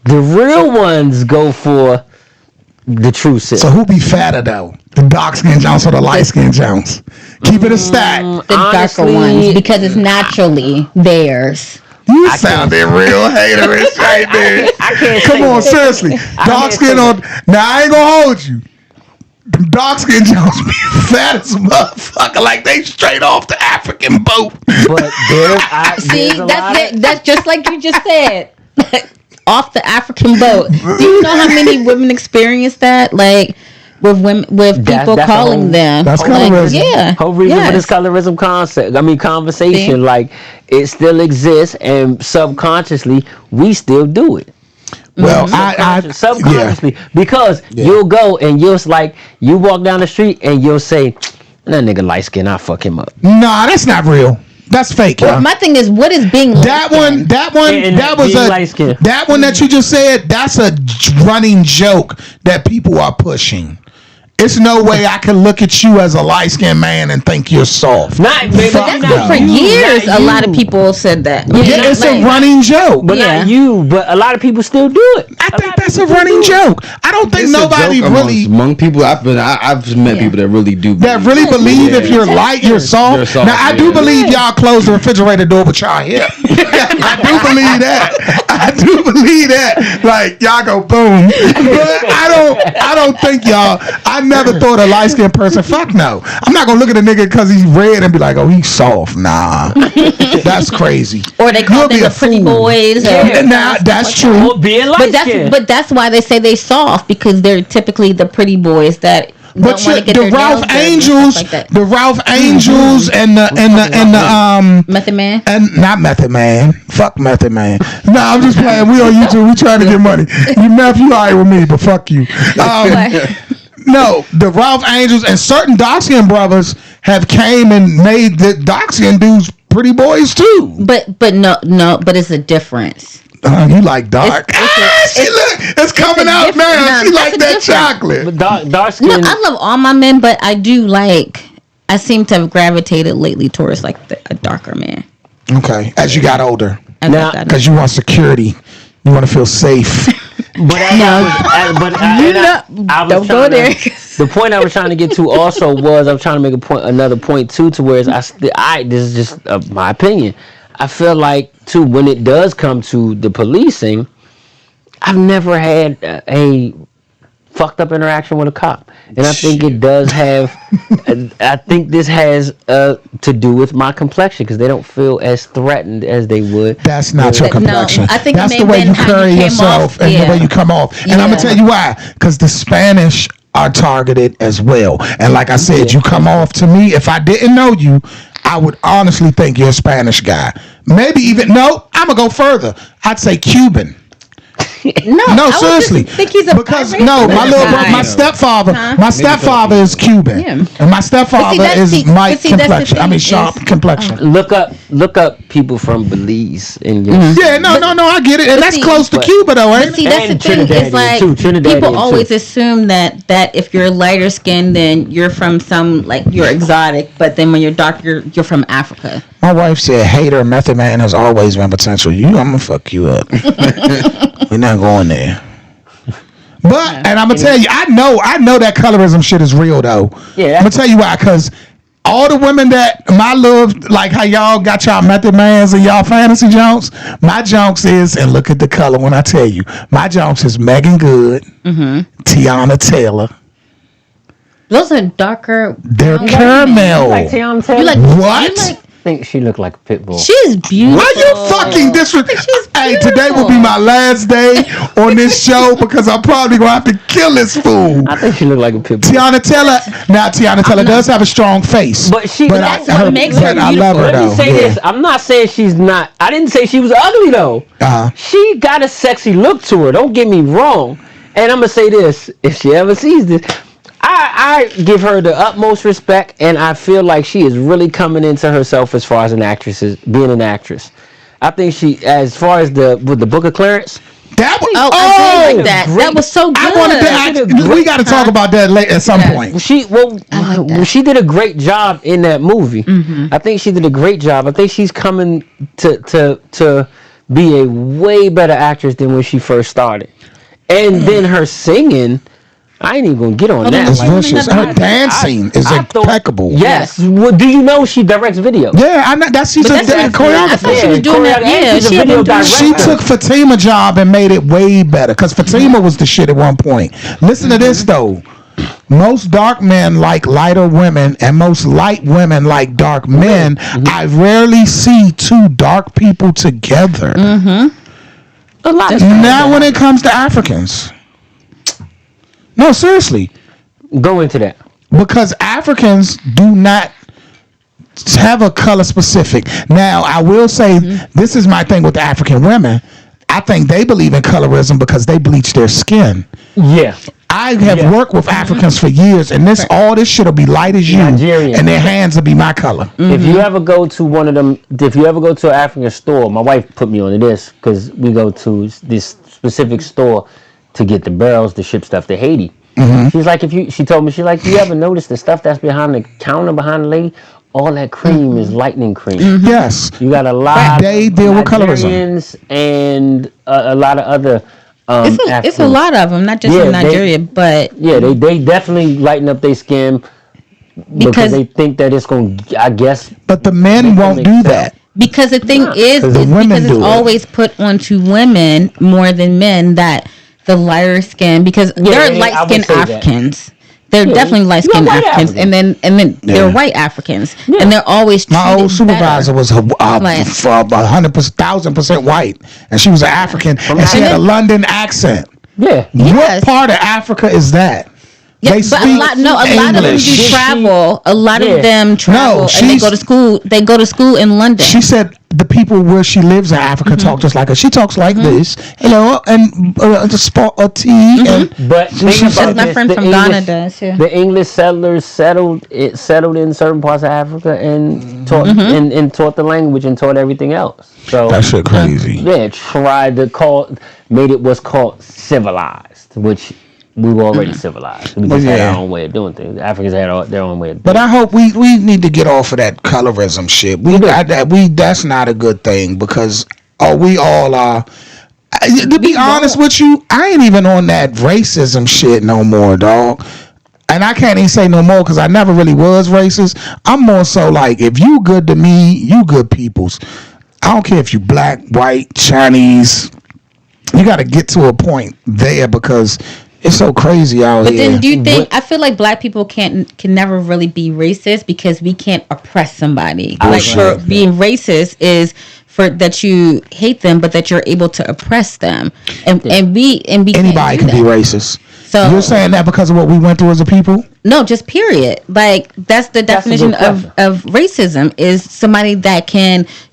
The real ones go for the true sip. So who be fatter though? The dark skin Jones or the light skin Jones? Keep it a stack. The darker ones, because it's naturally theirs. You sounded real haterish right there. I can't. Come on, seriously. Dark skin on. Now I ain't gonna hold you. Dark skin Jones be fat as a motherfucker, like they straight off the African boat. But that's just like you just said. Off the African boat. Do you know how many women experience that? Like with women, with people calling them. That's colorism. Yeah. Whole reason for this colorism conversation. See? Like it still exists, and subconsciously we still do it. Well, subconsciously, because you'll go and you walk down the street and you'll say, "That nigga light skin, I'll fuck him up." Nah, that's not real. That's fake. Well, my thing is, what is being that one that you just said? That's a running joke that people are pushing. It's no way I can look at you as a light-skinned man and think you're soft. But that's been for years. A lot of people said that. Yeah, it's a running joke. But not you. But a lot of people still do it. I think that's a running joke. I don't think nobody really among people. I've met people that really do. That really believe if you're light, you're soft. Now I do believe y'all close the refrigerator door with y'all hip. I do believe that. Like y'all go boom. But I don't think y'all. I never thought a light skinned person. Fuck no. I'm not gonna look at a nigga because he's red and be like, oh, he's soft. Nah, that's crazy. Or they call them the pretty boys. Nah, that's true. But that's why they say they soft, because they're typically the pretty boys that. But the Ralph Angels, the Ralph Angels, and the Method Man, and not Method Man. Fuck Method Man. No, I'm just playing. We on YouTube. We trying to get money. You alright with me, but fuck you. No, the Ralph Angels and certain dark skin brothers have came and made the dark skin dudes pretty boys too. But but it's a difference. You like dark? It's coming out now. She like that chocolate. But dark skin. No, I love all my men, but I seem to have gravitated lately towards like a darker man. Okay, as you got older, because you want security, you want to feel safe. Don't go there. The point I was trying to get to also was I was trying to make another point too, to where this is just my opinion. I feel like too, when it does come to the policing, I've never had a fucked up interaction with a cop, and I think it does have. I think this has to do with my complexion, because they don't feel as threatened as they would. That's not your complexion. No, I think that's the way you carry yourself and the way you come off. And I'm gonna tell you why. Because the Spanish are targeted as well. And like I said, you come off to me. If I didn't know you, I would honestly think you're a Spanish guy. Maybe even I'm gonna go further. I'd say Cuban. No, seriously. My stepfather is Cuban, and my stepfather is my complexion. I mean, sharp complexion. Look up people from Belize in your. Yeah, no, I get it, and that's close to Cuba, though, ain't it? See, that's the thing. It's like people always assume that if you're lighter skinned, then you're from you're exotic, but then when you're dark, you're from Africa. My wife said, "Hater, Method Man has always been potential. I'm gonna fuck you up." We're not going there. But and I'm gonna tell you, I know that colorism shit is real though. Yeah. I'm gonna tell you why, because all the women that my love, like how y'all got y'all Method Mans and y'all fantasy jonks, my jonks is, and look at the color when I tell you, my jonks is Megan Good, Tiana Taylor. Those are darker. They're caramel. You like Tiana Taylor? What? I think she looked like a pit bull. She's beautiful. Why you fucking disrespect? Hey, today will be my last day on this show because I'm probably gonna have to kill this fool. I think she looked like a pit bull. Tiana Taylor does have a strong face, but that's what makes her beautiful. I love her though. Let me say this. I'm not saying she's not. I didn't say she was ugly though. She got a sexy look to her. Don't get me wrong. And I'm gonna say this: if she ever sees this, I give her the utmost respect, and I feel like she is really coming into herself as far as being an actress. I think she, as far as with the Book of Clarence, That was, I did like that. That was so good. I wanted to ask, we got to talk about that later at some point. She did a great job in that movie. I think she did a great job. I think she's coming to be a way better actress than when she first started. And then her singing, I ain't even gonna get on that. It's vicious. Her dancing is impeccable. Yes. Well, do you know she directs video? Yeah, I know. She's a choreographer. She was doing that. Yeah, she took Fatima's job and made it way better because Fatima was the shit at one point. Listen to this though. Most dark men like lighter women, and most light women like dark men. I rarely see two dark people together. A lot of now, when it comes to Africans. No, seriously. Go into that. Because Africans do not have a color specific. Now, I will say this is my thing with the African women. I think they believe in colorism because they bleach their skin. Yeah. I have worked with Africans for years, and all this shit will be light as you, Nigerian. and their hands will be my color. If you ever go to one of them, if you ever go to an African store, my wife put me on to this because we go to this specific store to get the barrels to ship stuff to Haiti. She's like, she told me, you ever notice the stuff that's behind the counter behind the lady? All that cream is lightning cream. Yes. You got a lot they deal with colorism. And a lot of other it's a lot of them, not just in Nigeria, but... Yeah, they definitely lighten up their skin because they think that it's going to, I guess... But the men won't do that. Because the thing is because it's always put onto women more than men that the lighter skin, because they're light-skinned Africans. They're definitely light-skinned Africans, and then they're white Africans, and they're always treated My old supervisor better. was 100,000% white, and she was an African, and she had a London accent. Yeah. What part of Africa is that? Yeah, they but a lot of them do travel. A lot of them travel, and they go to school. They go to school in London. She said the people where she lives in Africa talk just like her. She talks like this, hello, and a tea. And but my friend from Ghana does. Yeah. The English settlers settled in certain parts of Africa and taught and taught the language and taught everything else. So that shit crazy. Yeah, tried to made it what's called civilized, which. We were already civilized. We just had our own way of doing things. The Africans had their own way of doing But I hope we need to get off of that colorism shit. That's not a good thing because we all are. To be honest with you, I ain't even on that racism shit no more, dog. And I can't even say no more because I never really was racist. I'm more so like, if you good to me, you good peoples. I don't care if you black, white, Chinese. You got to get to a point there because it's so crazy out here. But then do you think, I feel like black people can never really be racist because we can't oppress somebody. For being racist is for that you hate them, but that you're able to oppress them. And we anybody can be racist. So you're saying that because of what we went through as a people? No, just period. Like that's the definition of racism is somebody that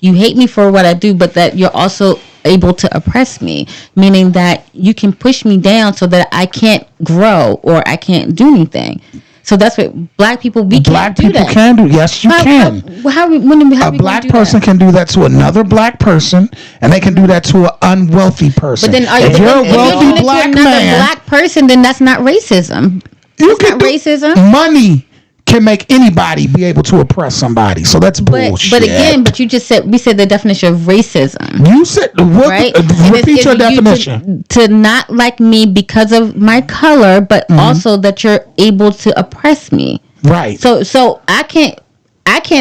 you hate me for what I do, but that you're also able to oppress me, meaning that you can push me down so that I can't grow or I can't do anything. So that's what black people can't do that. Black people can do. Yes, you can. A black person can do that to another black person, and they can do that to an unwealthy person. But then, if you're a wealthy black man, black person, then that's not racism. That's not racism. Money can make anybody be able to oppress somebody. So that's bullshit. But again, you just said we said the definition of racism. You said what? Right? Repeat your definition. To not like me because of my color, but also that you're able to oppress me. Right. So I can't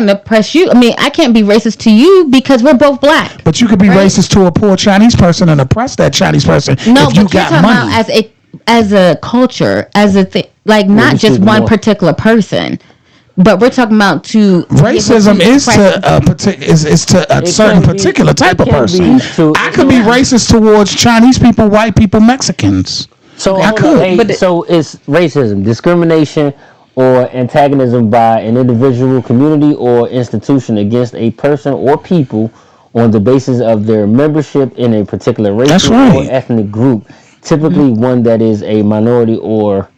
oppress you. I mean, I can't be racist to you because we're both black. But you could be racist to a poor Chinese person and oppress that Chinese person if you got money. As a culture, as a thing. Like not just one particular person, but we're talking about racism is to a certain particular type of person. I could be racist towards Chinese people, white people, Mexicans. So I could. So it's racism, discrimination, or antagonism by an individual, community, or institution against a person or people on the basis of their membership in a particular racial or ethnic group, typically one that is a minority or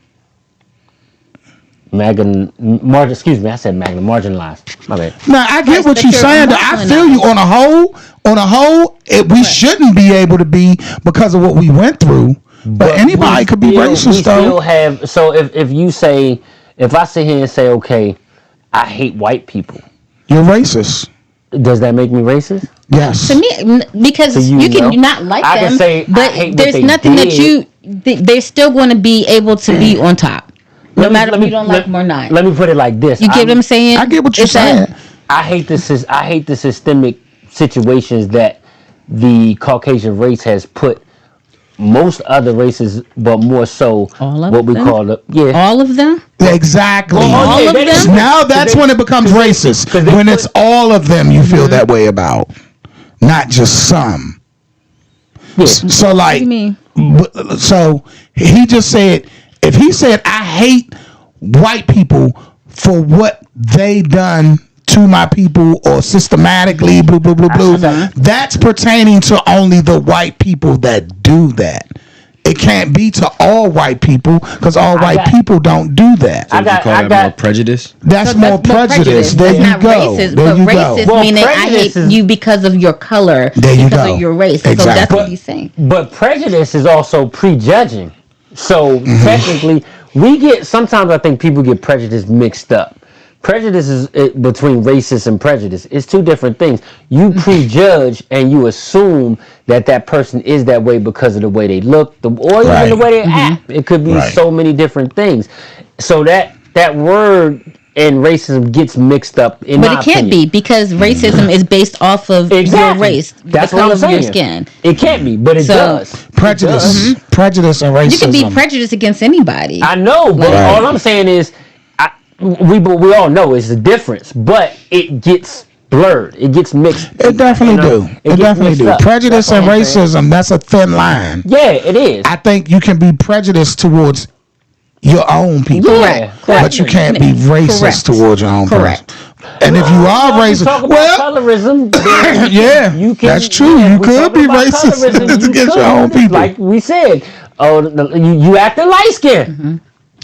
excuse me, I said marginalized. My bad. Now I get what you're saying. I feel you on a whole. We shouldn't be able to be because of what we went through. But anybody could be racist though. So if I sit here and say, okay, I hate white people, you're racist. Does that make me racist? Yes. To me, because you can not like them, can say, but there's nothing that they're still going to be able to be on top. No matter if you don't like them or not. Let me put it like this. You get what I'm saying? I get what you're saying. I hate the systemic situations that the Caucasian race has put most other races, but more so what we call all of them. Exactly. All of them. Now that's when it becomes racist. When it's all of them, you feel that way about, not just some. Yeah. So like, What do you mean? So he just said, if he said I hate white people for what they done to my people or systematically blah blah blah blah, that's pertaining to only the white people that do that. It can't be to all white people because all white people don't do that. So you call that more prejudice? That's more prejudice. There you go. Racist, there you racist go. Meaning I hate you because of your color, because of your race. Exactly. So that's what he's saying. But prejudice is also prejudging. So technically, sometimes I think people get prejudice mixed up. Prejudice is between racist and prejudice. It's two different things. You prejudge and you assume that person is that way because of the way they look, or even the way they act. It could be so many different things. So that word and racism gets mixed up in my opinion. But it can't be because racism is based off of your race, that's the color what I'm of saying. your skin. It can't be, but it does. Prejudice, prejudice, and racism. You can be prejudiced against anybody. I know, but all I'm saying is, we all know it's the difference, but it gets blurred. It gets mixed. It definitely do. It definitely do. Prejudice and racism, that's a thin line. Yeah, it is. I think you can be prejudiced towards your own people. Correct. But you can't be racist towards your own person. And if you are racist, colorism, that's true. You could be racist against your own people. Like we said, you acting light skinned.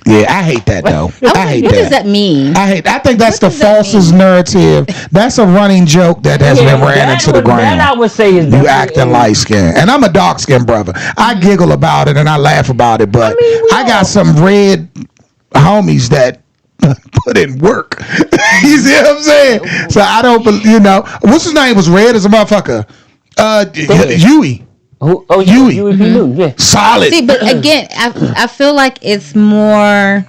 Yeah, I hate that though. I hate that. What does that mean? I think that's the falsest narrative. That's a running joke that has been ran into the ground. That I would say is you acting light skinned, and I'm a dark skinned brother. I giggle about it and I laugh about it, but I got some red homies that put in work. You see what I'm saying? So I don't, what's his name was red as a motherfucker. Huey. Huey. Yeah. Solid. See, but again, I feel like it's more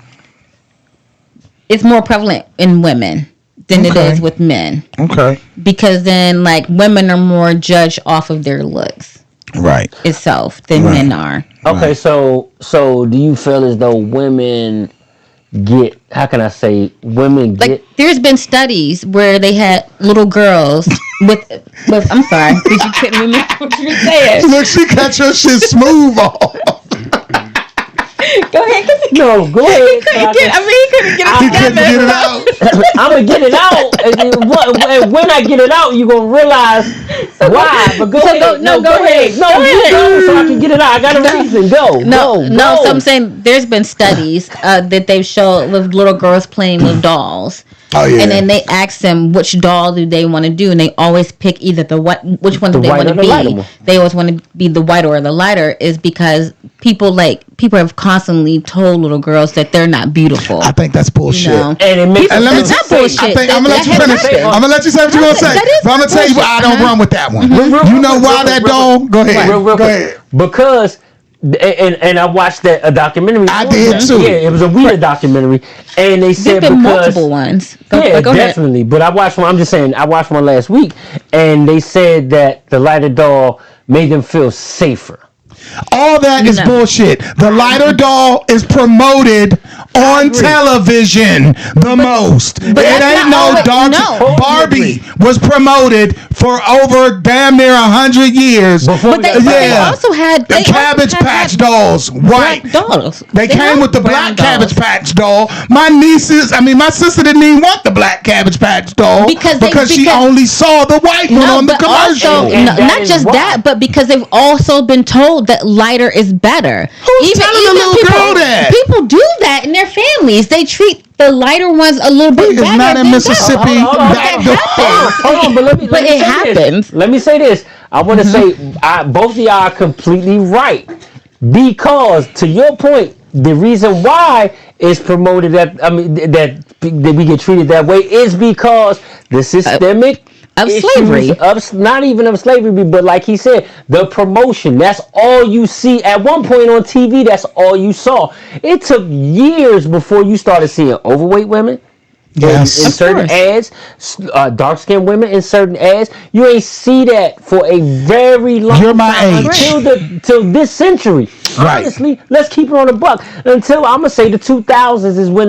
prevalent in women than it is with men. Okay. Because then, like, women are more judged off of their looks, itself than men are. Okay, so do you feel as though women get? How can I say women get? Like, there's been studies where they had little girls. I'm sorry. Did you couldn't remember what you were saying? Look, she got your shit smooth off. Go ahead. No, go ahead. He couldn't get it out. I'm gonna get it out, and when I get it out, you gonna realize why. But go ahead. Go ahead. No, you go so I can get it out. I got a reason. Go. No. So I'm saying there's been studies that they've shown with little girls playing with dolls. Oh, yeah. And then they ask them which doll do they want to do, and they always pick either which one do they want to be. They always want to be the white or the lighter, is because people have constantly told little girls that they're not beautiful. I think that's bullshit. And it makes I'm gonna let you finish. I'm gonna let you say what you're gonna say. But I'm gonna tell you why I don't run with that one. You know why that doll? Go ahead. Go ahead. Because. And I watched a documentary. I did too. Yeah, it was a weird documentary, and they said there's been multiple ones. Go definitely. Ahead. But I watched one. I'm just saying, I watched one last week, and they said that the lighter doll made them feel safer. All that is bullshit. The lighter doll is promoted on television the most. It ain't no dog. Barbie was promoted for over damn near 100 years. But they also had the Cabbage Patch dolls, white dolls. They came with the black Cabbage Patch doll. My sister didn't even want the black Cabbage Patch doll because she only saw the white one on the commercial. Not just that, but because they've also been told told that lighter is better. Who's telling a little girl that? People do that in their families. They treat the lighter ones a little bit better. It's not in Mississippi. Hold on, but let me it happens. Let me say this. I want to say both of y'all are completely right. Because, to your point, the reason why it's promoted that we get treated that way is because the systemic of slavery. Not even of slavery, but like he said, the promotion. That's all you see. At one point on TV, that's all you saw. It took years before you started seeing overweight women. Yes. In certain ads, dark-skinned women in certain ads. You ain't see that for a very long time. You're my age. Till this century. Right. Honestly, let's keep it on the buck. Until I'm gonna say the 2000s is when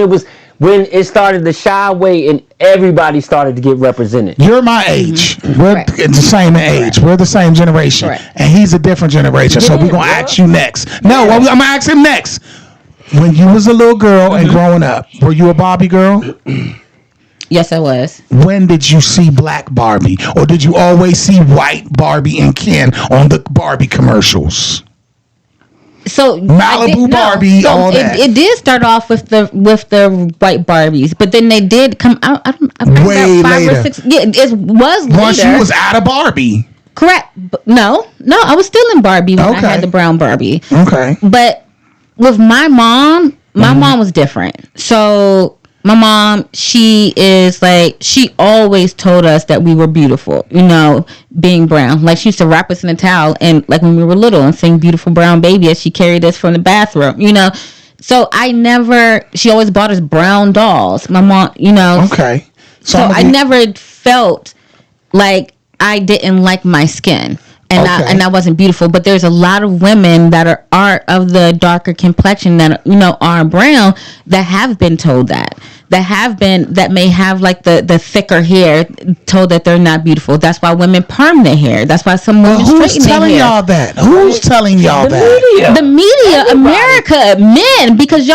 it started to shy away and everybody started to get represented. You're my age. We're the same age. We're the same generation. And he's a different generation. So we're going to ask you next. No, I'm going to ask him next. When you was a little girl and growing up, were you a Barbie girl? Yes, I was. When did you see black Barbie? Or did you always see white Barbie and Ken on the Barbie commercials? So Malibu Barbie, all that. It did start off with the white Barbies, but then they did come out. Way later. Or 6. Yeah, it was later. Once you was out of Barbie. Correct. No, I was still in Barbie when I had the brown Barbie. Okay. But with my mom, mom was different. So my mom, she always told us that we were beautiful, being brown. Like, she used to wrap us in a towel and, like, when we were little, and sing "Beautiful Brown Baby" as she carried us from the bathroom, So she always bought us brown dolls. My mom, Okay. So I never felt like I didn't like my skin. And I wasn't beautiful, but there's a lot of women that are of the darker complexion that are brown that have been told that may have like the thicker hair, told that they're not beautiful. That's why women perm their hair. That's why some women straighten their hair. Who's telling y'all that? The media, America, men, because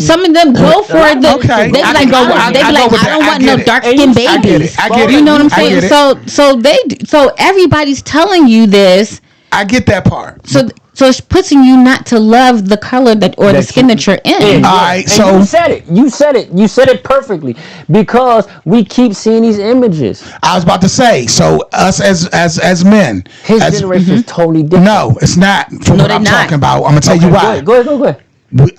some of them go for the. Okay. They be like, I don't want no dark skinned babies. I get it. You know what I'm saying? So everybody's telling you this. I get that part. So it's pushing you not to love the color the skin that you're in. All right, so you said it perfectly, because we keep seeing these images. I was about to say, so us as men, his generation is totally different. No, it's not. From what I'm talking about, I'm gonna tell you why. Go ahead.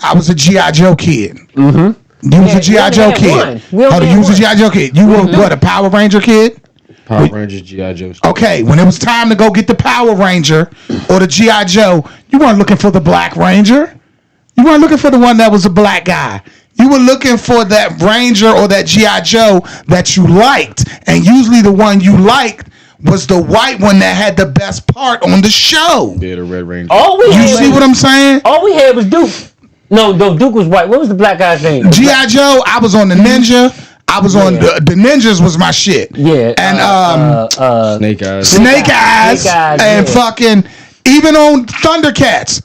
I was a G.I. Joe kid. Mm-hmm. You was a G.I. Joe kid. You was a G.I. Joe kid. You were what, a Power Ranger kid? Power Rangers, G.I. Joe. Okay, when it was time to go get the Power Ranger or the G.I. Joe, you weren't looking for the Black Ranger. You weren't looking for the one that was a black guy. You were looking for that Ranger or that G.I. Joe that you liked. And usually the one you liked was the white one that had the best part on the show. Yeah, the Red Ranger. You see what I'm saying? All we had was Duke. No, Duke was white. What was the black guy's name? G.I. Joe, I was on the Ninja. I was on the Ninjas was my shit. Yeah. And Snake Eyes. Snake Eyes and fucking even on Thundercats.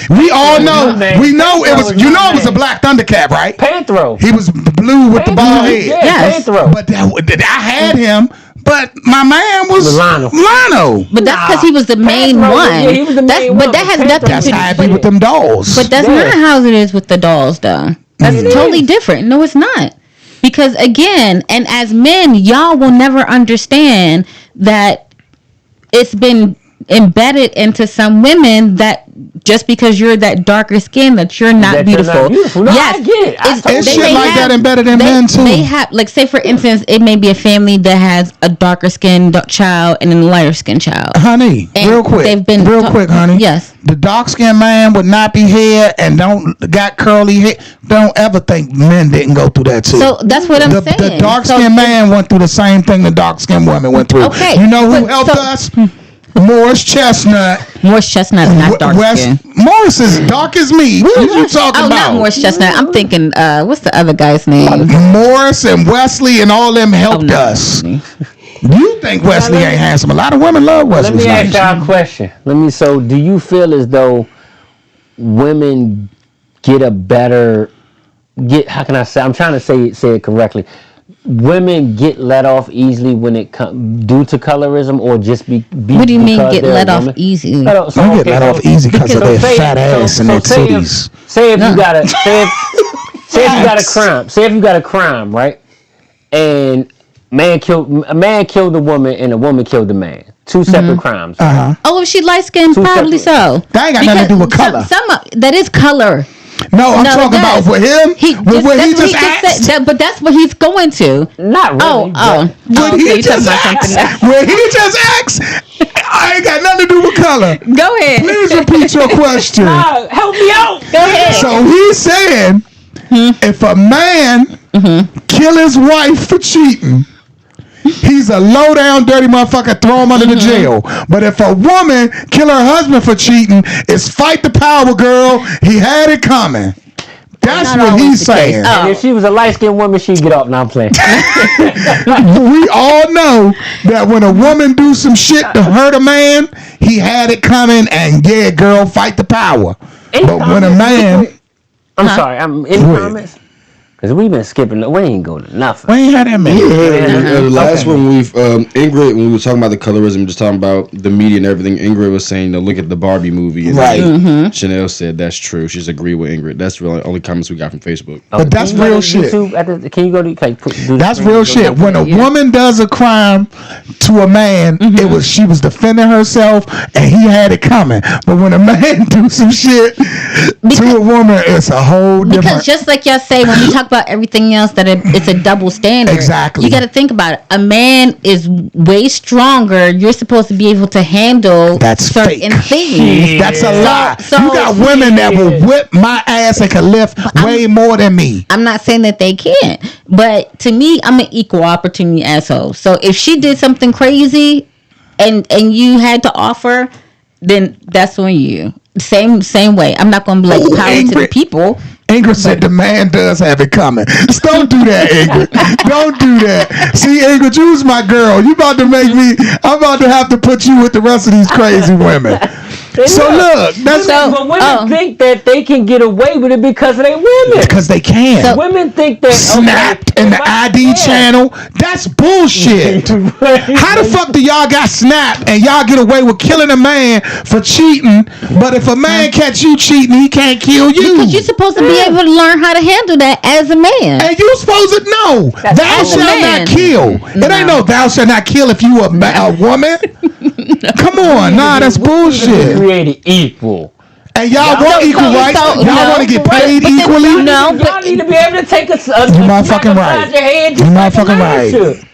We all know. We know it was. It was a black Thundercat, right? Panthro. He was blue with the bald head. Yes. Panthro. But I had him. But my man was Lano. But that's because he was the main one. Yeah, he was the main one. But that has nothing to do. That's how I be with them dolls. But that's not how it is with the dolls, though. That's totally different. No, it's not. Because again, and as men, y'all will never understand that it's been embedded into some women that just because you're that darker skin that you're not beautiful. No, yes, I get it. It's shit like that embedded in men too. They have, like, say for instance, it may be a family that has a darker skinned child and then a lighter skinned child. Honey, and real quick, honey. Yes. The dark skinned man with nappy hair and got curly hair. Don't ever think men didn't go through that too. So that's what I'm saying. The dark skinned man went through the same thing the dark skinned woman went through. Okay. You know who helped us? Morris Chestnut. Morris Chestnut is not dark skin. Morris is dark as me. What are you talking about? Not Morris Chestnut. I'm thinking, what's the other guy's name? Morris and Wesley and all them helped us. You think Wesley ain't handsome? A lot of women love Wesley. Let me ask y'all a question. So do you feel as though women how can I say? I'm trying to say it correctly. women get let off easily when it comes due to colorism, or just be what do you mean get let off easy? You get let off easy because of their fat ass and their titties. Say if you got a say if you got a crime. Say if you got a crime, right? And a man killed the woman and a woman killed the man. Two separate crimes. Right? Oh, if she light skinned, probably so. That ain't got nothing to do with color. That is color. No, I'm talking about for him. But that's what he's going to. Not really. When he just asked, I ain't got nothing to do with color. Go ahead. Please repeat your question. Help me out. Go ahead. So he's saying, if a man kill his wife for cheating, he's a low down dirty motherfucker, throw him under the jail. But if a woman kill her husband for cheating, it's fight the power, girl. He had it coming. That's what he's saying. And if she was a light-skinned woman, she'd get off. Now I'm playing. We all know that when a woman do some shit to hurt a man, he had it coming, and yeah, girl, fight the power. But when a man... I'm sorry, I'm in comments. Because we've been skipping, we ain't going to nothing. We ain't had that many. The last one Ingrid, when we were talking about the colorism, just talking about the media and everything, Ingrid was saying to look at the Barbie movie. And Chanel said that's true. She's agreed with Ingrid. That's really the only comments we got from Facebook. But that's real shit. Can you go to that's real shit. When a woman does a crime to a man, she was defending herself and he had it coming. But when a man do some shit to a woman, it's a whole different... Because just like y'all say, when we talk about everything else, that it's a double standard. Exactly. You got to think about it. A man is way stronger. You're supposed to be able to handle certain things. That's a lie. You got women that will whip my ass and can lift way more than me. I'm not saying that they can't, but to me, I'm an equal opportunity asshole. So if she did something crazy and you had to offer, then that's on you. Same way. I'm not going to be like power to the people. Ingrid said the man does have it coming. Just don't do that, Ingrid. Don't do that. See, Ingrid, you was my girl. I'm about to have to put you with the rest of these crazy women. So look, but women think that they can get away with it because they women. Because they can. So women think that snapped in the ID channel. That's bullshit. How the fuck do y'all got snapped and y'all get away with killing a man for cheating? But if a man catch you cheating, he can't kill you. Because you're supposed to be able to learn how to handle that as a man. And you supposed to know thou shalt not kill. It ain't no thou shalt not kill if you a woman. Come on, that's bullshit. Created equal. And y'all want equal rights? Y'all want to get paid equally? No, y'all need to be able to take a you motherfucking right. You motherfucking right.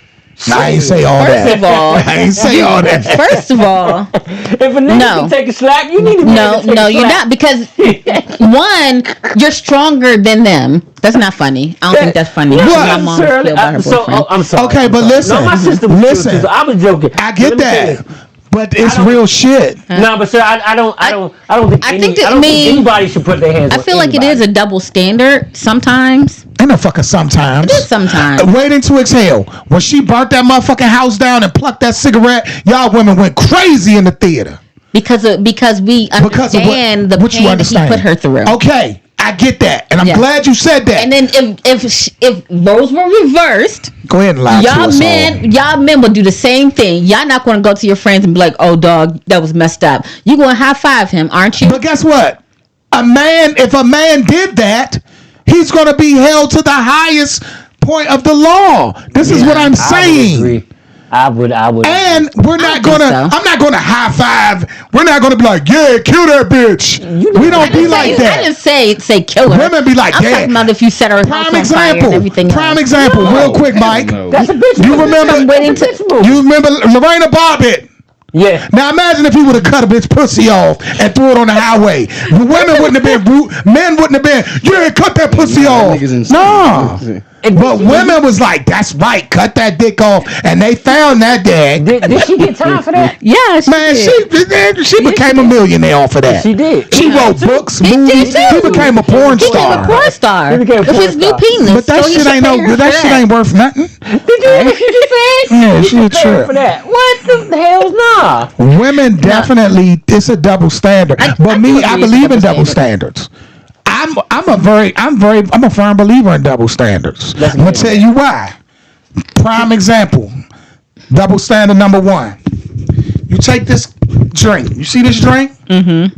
I ain't say all that. First of all, I ain't say all that. First of all, if a nigga can take a slap, you need to be able to take a slap. You're not, because one, you're stronger than them. That's not funny. I don't think that's funny. My mom was killed by her boyfriend. I'm sorry. Okay, but listen. No, my sister was killed, so I was joking. I get that. But it's real shit. No, but sir, I don't think anybody should put their hands on I feel like it is a double standard sometimes. Ain't no fucking sometimes. It is sometimes. Waiting to exhale. When she burnt that motherfucking house down and plucked that cigarette, y'all women went crazy in the theater. Because we understand the pain that he put her through. Okay, I get that, and I'm glad you said that. And then if roles were reversed, go ahead and lie to us y'all men will do the same thing. Y'all not going to go to your friends and be like, "Oh, dog, that was messed up." You going to high five him, aren't you? But guess what? If a man did that, he's going to be held to the highest point of the law. This is what I'm saying. I would. And we're not gonna. I'm not gonna high five. We're not gonna be like, yeah, kill that bitch. We don't be like that. I didn't say kill her. Women be like, I'm talking about if you set her house on fire and everything. Prime example, real quick, Mike. That's a bitch. You remember Lorena Bobbitt? Yeah. Now imagine if he would have cut a bitch pussy off and threw it on the highway. The women wouldn't have been rude. Men wouldn't have been, yeah, cut that pussy off. No. But women was like, that's right, cut that dick off. And they found that dick. Did she get time for that? Yeah, she became a millionaire off of that. She did. She wrote books, movies. She became a porn star. He became a porn star. With his new penis. But that shit ain't worth nothing. Did you hear what she just said? Yeah, she a trip. For that. What the hell's nah? Women definitely, it's a double standard. But me, I believe in double standards. I'm a firm believer in double standards. I'm gonna tell you why. Prime example. Double standard number one. You take this drink. You see this drink? Mm-hmm.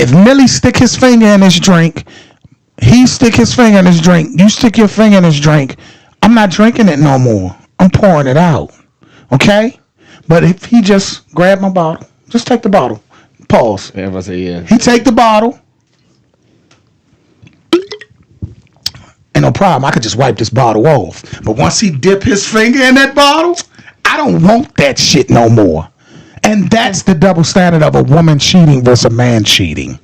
If Millie stick his finger in this drink, he stick his finger in this drink, you stick your finger in this drink, I'm not drinking it no more. I'm pouring it out. Okay? But if he just grab my bottle, just take the bottle. Pause. Yeah, I say yeah. He take the bottle. Ain't no problem. I could just wipe this bottle off. But once he dip his finger in that bottle, I don't want that shit no more. And that's the double standard of a woman cheating versus a man cheating.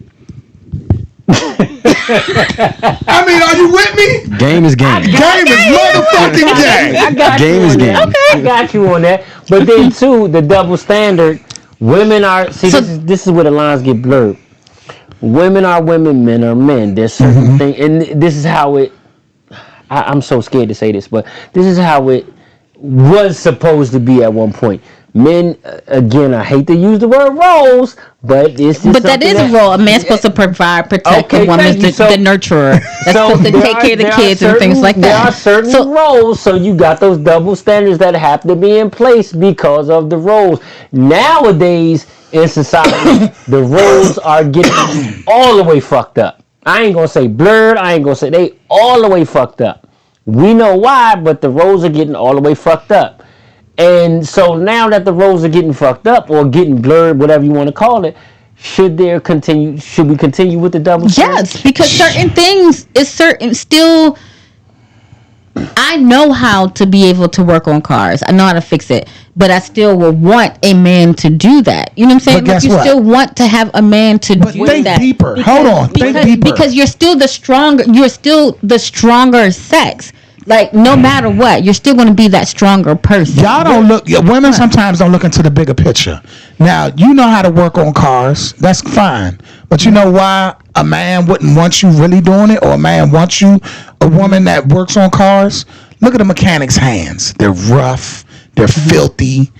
I mean, are you with me? Game is game. Game is motherfucking game. I got Game you is on game. that. I got you on that. But then too, the double standard. Women are this is where the lines get blurred. Women are women, men are men. There's certain things, and this is how it. I'm so scared to say this, but this is how it was supposed to be at one point. Men, again, I hate to use the word roles, but it's just. But that is a role. A man's supposed to provide, protect. Okay, the woman's the nurturer. That's supposed to take care of the kids and things like that. There are certain roles, so you got those double standards that have to be in place because of the roles. Nowadays in society, the roles are getting all the way fucked up. I ain't gonna say blurred. I ain't gonna say they all the way fucked up. We know why, but the roles are getting all the way fucked up. And so now that the roles are getting fucked up or getting blurred, whatever you want to call it, should we continue with the double standard? Yes, because certain things is certain still. I know how to be able to work on cars. I know how to fix it, but I still will want a man to do that. You know what I'm saying? But guess you what? still want to have a man to do think that. deeper. Hold on. Think deeper. Because you're still the stronger. You're still the stronger sex. Like, no matter what, you're still going to be that stronger person. Y'all don't look. Women sometimes don't look into the bigger picture. Now, you know how to work on cars. That's fine. But you know why a man wouldn't want you really doing it, or a man wants you, a woman that works on cars? Look at the mechanic's hands. They're rough. They're filthy.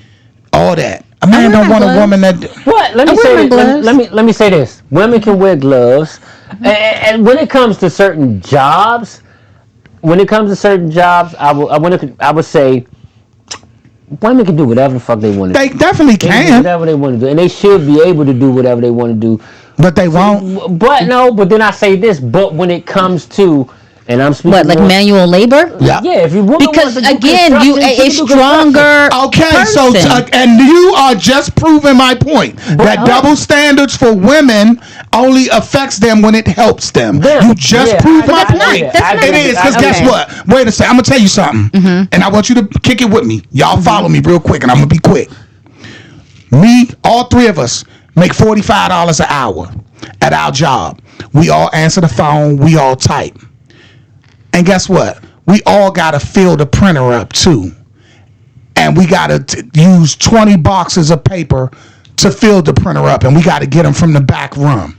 All that. A man don't want a woman that. What? Let me say this. Let me say this. Women can wear gloves, and when it comes to certain jobs. I would say women can do whatever the fuck they want to do. They definitely can. Do whatever they want to do. And they should be able to do whatever they want to do. But they won't. But then I say this, but when it comes to, and I'm speaking What, like more, manual labor? Yeah. Yeah, if you woman Because wants to do again, you a stronger Okay, person. so and you are just proving my point that double standards for women only affects them when it helps them. You just proved my point. It is, because guess what? Wait a second, I'm gonna tell you something, and I want you to kick it with me. Y'all follow me real quick, and I'm gonna be quick. Me, all three of us make $45 an hour at our job. We all answer the phone. We all type. And guess what? We all got to fill the printer up too. And we got to use 20 boxes of paper to fill the printer up. And we got to get them from the back room.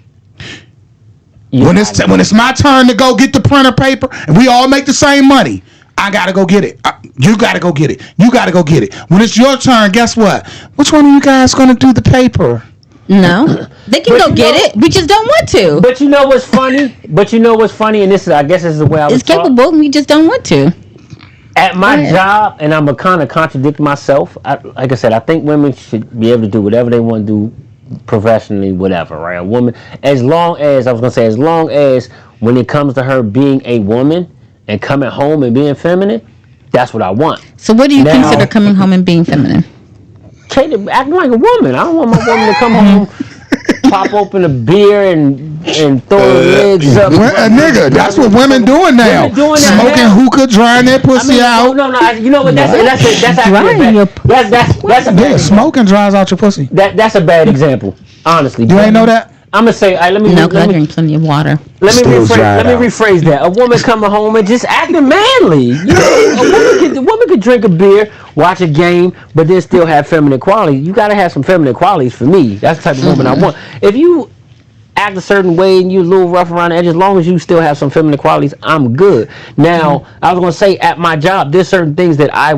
When it's my turn to go get the printer paper, and we all make the same money, I got to go get it. You got to go get it. You got to go get it. When it's your turn, guess what? Which one of you guys going to do the paper? No, they can go get it. We just don't want to. But you know what's funny? And this is, I guess, this is the way I was It's capable. We just don't want to. At my job, and I'm gonna kind of contradict myself. Like I said, I think women should be able to do whatever they want to do professionally, whatever. Right? A woman, as long as when it comes to her being a woman and coming home and being feminine, that's what I want. So, what do you consider coming home and being feminine? Acting like a woman. I don't want my woman to come home, pop open a beer and throw her legs up. Nigga, that's what women doing now. Smoking hookah, drying their pussy out. No. You know what? That's a bad. Smoking dries out your pussy. That's a bad example. Honestly, you ain't know that. I'm gonna say, let me drink plenty of water. Let me rephrase that. A woman coming home and just acting manly. You know, a woman could drink a beer, watch a game, but then still have feminine qualities. You gotta have some feminine qualities for me. That's the type of woman I want. If you act a certain way and you a little rough around the edges, as long as you still have some feminine qualities, I'm good. Now, I was gonna say, at my job, there's certain things that I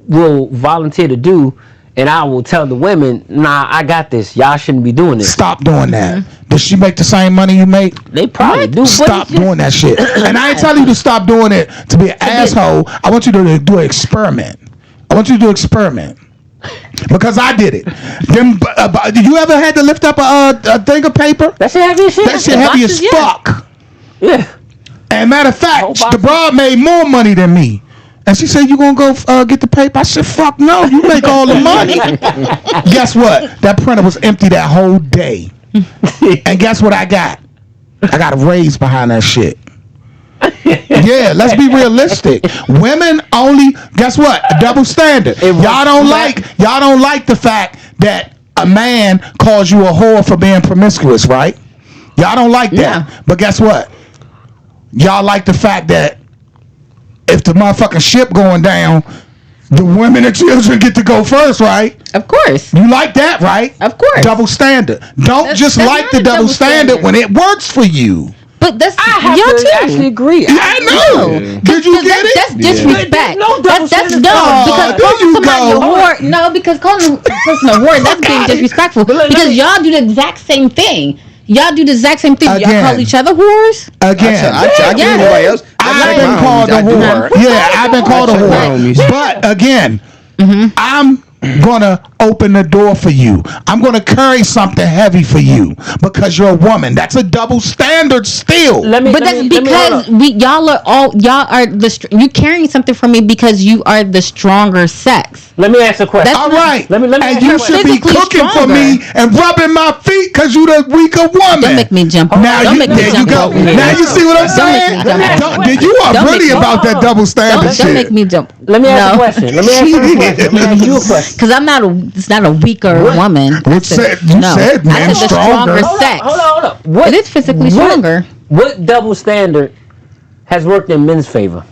will volunteer to do and I will tell the women, nah, I got this. Y'all shouldn't be doing this. Stop doing that. Does she make the same money you make? They probably do. Stop doing that shit. And I ain't telling you to stop doing it to be an asshole. I want you to do an experiment. Because I did it. Did you ever had to lift up a thing of paper? That shit heavy as shit. That shit heavy as fuck. Yeah. And matter of fact, the broad made more money than me. And she said, you gonna go get the paper? I said, fuck no, you make all the money. Guess what? That printer was empty that whole day. And guess what I got? I got a raise behind that shit. Yeah, let's be realistic. Women only, guess what? A double standard. Y'all don't like the fact that a man calls you a whore for being promiscuous, right? Y'all don't like that. Yeah. But guess what? Y'all like the fact that if the motherfucking ship going down, the women and children get to go first, right? Of course. You like that, right? Of course. Double standard. That's like the double standard when it works for you. But that's I have to actually agree. I know. Yeah. Did you get it? That's disrespect. No double standard. Because calling somebody a whore. No, because calling a person a whore, that's being disrespectful. Because y'all do the exact same thing. Y'all do the exact same thing. Y'all call each other whores? Again. I can't anybody else. I've been called a whore. Yeah, I've been called a whore. But again, I'm gonna open the door for you. I'm gonna carry something heavy for you because you're a woman. That's a double standard still. Y'all are you carrying something for me because you are the stronger sex. Let me ask a question. All right. Let me and you should be cooking for me and rubbing my feet because you the weaker woman. Don't make me jump. Now you go. Now you see what I'm saying? You are really about that double standard shit. Don't make me jump. Let me ask a question. Let me ask you a question. Because I'm not it's not a weaker woman. You said, man, stronger sex. Hold on. It is physically stronger. What double standard has worked in men's favor?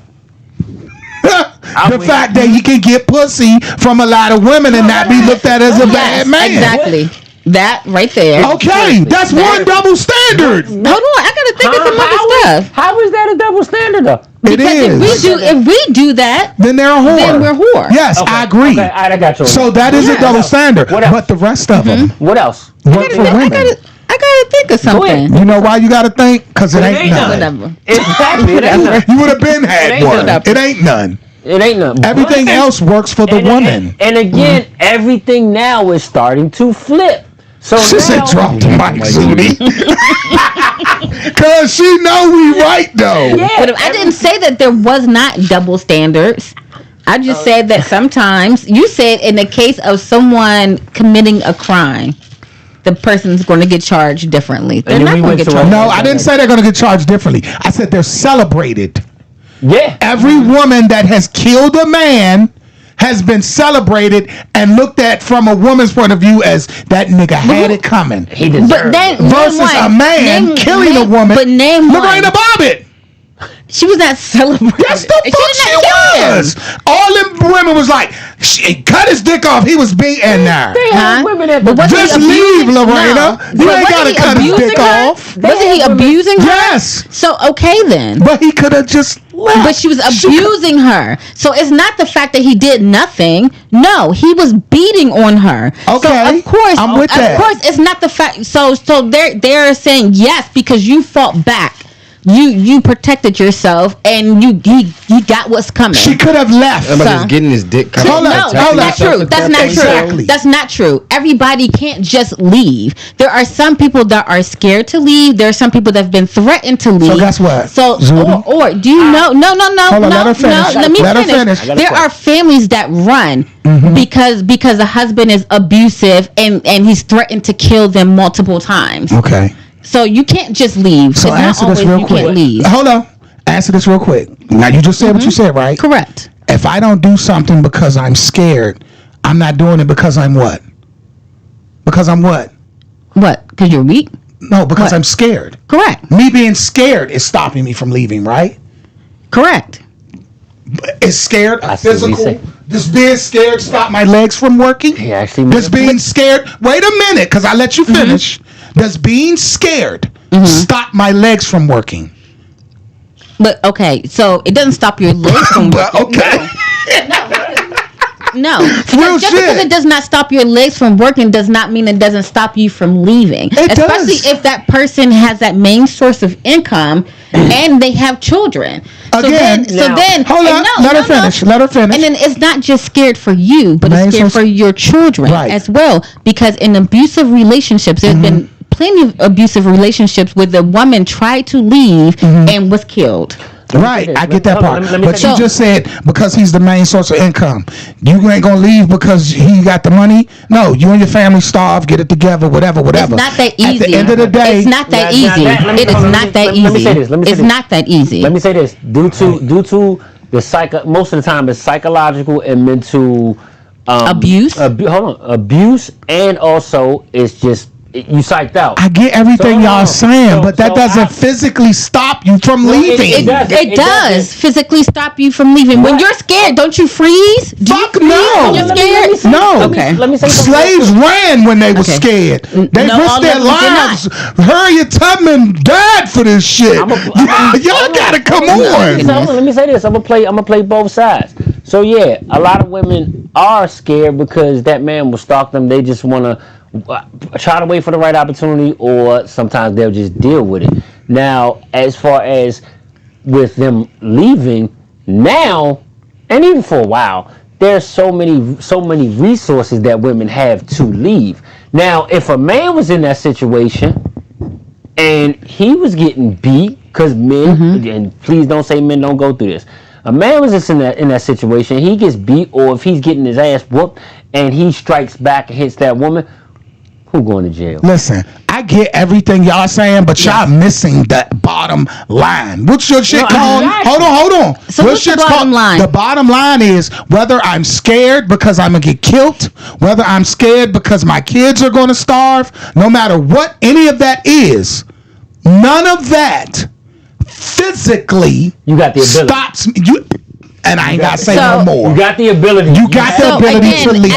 The fact that he can get pussy from a lot of women and not be looked at as a bad man. Exactly. That right there. Okay, that's one double standard. Hold on, I gotta think of some other stuff. How is that a double standard though? Because if we do that, then they're a whore. Then we're whore. Yes, okay. I agree. Okay, I got you. So that is a double standard. But the rest of them. What else? Work for women. I gotta think of something. You know why you gotta think? Because it ain't none. Exactly. It ain't none. You would have been had one. It ain't none. It ain't none. Everything else works for the woman. And again, everything now is starting to flip. So she said, "Drop the mic, Zuni." Cause she know we right though. Yeah, but I didn't say that there was not double standards. I just said that sometimes you said in the case of someone committing a crime, the person's going to get charged differently. They're not going to get charged. No, I didn't say they're going to get charged differently. I said they're celebrated. Yeah. Every woman that has killed a man has been celebrated and looked at from a woman's point of view as that nigga had it coming. He deserved it. Versus a man killing a woman. But name Lorena Bobbitt. She was not celebrated. Yes, the fuck she was. All them women was like, she cut his dick off. He was beaten there. Just leave, Lorena. You ain't got to cut his dick off. Wasn't he abusing her? Yes. So, okay then. But he could have just left. But she was abusing her. So, it's not the fact that he did nothing. No, he was beating on her. Okay. So, of course. I'm with that. Of course, it's not the fact. So they're saying yes because you fought back. You protected yourself and you got what's coming. She could have left. Somebody's getting his dick cut off. No, that's not true. That's not true. That's not true. Everybody can't just leave. There are some people that are scared to leave. There are some people that have been threatened to leave. So guess what? So or do you know? No. Hold on, let her finish. Let me finish. There are families that run because the husband is abusive and he's threatened to kill them multiple times. Okay. So you can't just leave. So answer this real quick. Can't leave. Hold on. Answer this real quick. Now you just said what you said, right? Correct. If I don't do something because I'm scared, I'm not doing it because I'm what? Because I'm what? What? Because you're weak? No, because I'm scared. Correct. Me being scared is stopping me from leaving, right? Correct. Is scared physical? Does being scared stop my legs from working? Does being scared? Wait a minute, because I let you finish. Does being scared stop my legs from working? But okay, so it doesn't stop your legs from working. Okay. No, Real just shit. because it does not stop your legs from working does not mean it doesn't stop you from leaving. Especially if that person has that main source of income and they have children. Again, hold on. Let her finish. Let her finish. And then it's not just scared for you, but it's scared for your children as well. Because in abusive relationships, there's been plenty of abusive relationships where the woman tried to leave and was killed. Right, I get that part. But you just said because he's the main source of income, you ain't gonna leave because he got the money. No, you and your family starve, get it together, whatever. It's not that easy. At the end of the day, it's not that easy. It is not that easy. Let me say this. It's not that easy. Let me say this. Due to the most of the time it's psychological and mental abuse. Abuse, and also it's just you psyched out. I get everything y'all saying, but that doesn't physically stop you from leaving. It does physically stop you from leaving. When you're scared, don't you freeze? Fuck no. When you're scared? No. Okay. Let me say slaves ran when they were scared. They risked their lives. Harriet Tubman died for this shit. Y'all gotta come on. Let me say this. I'm gonna play both sides. So yeah, a lot of women are scared because that man will stalk them. They just wanna try to wait for the right opportunity, or sometimes they'll just deal with it. Now, as far as with them leaving now, and even for a while, there's so many resources that women have to leave. Now, if a man was in that situation and he was getting beat, because men, and please don't say men don't go through this. A man was just in that situation, he gets beat, or if he's getting his ass whooped and he strikes back and hits that woman, who going to jail? Listen, I get everything y'all saying, but y'all missing that bottom line. What's your shit called? Exactly. Hold on. So what's the bottom line? The bottom line is whether I'm scared because I'm going to get killed, whether I'm scared because my kids are going to starve, no matter what any of that is, none of that physically you got the ability. Stops me. And I ain't got to say no more. You got the ability. You got the ability again, to leave.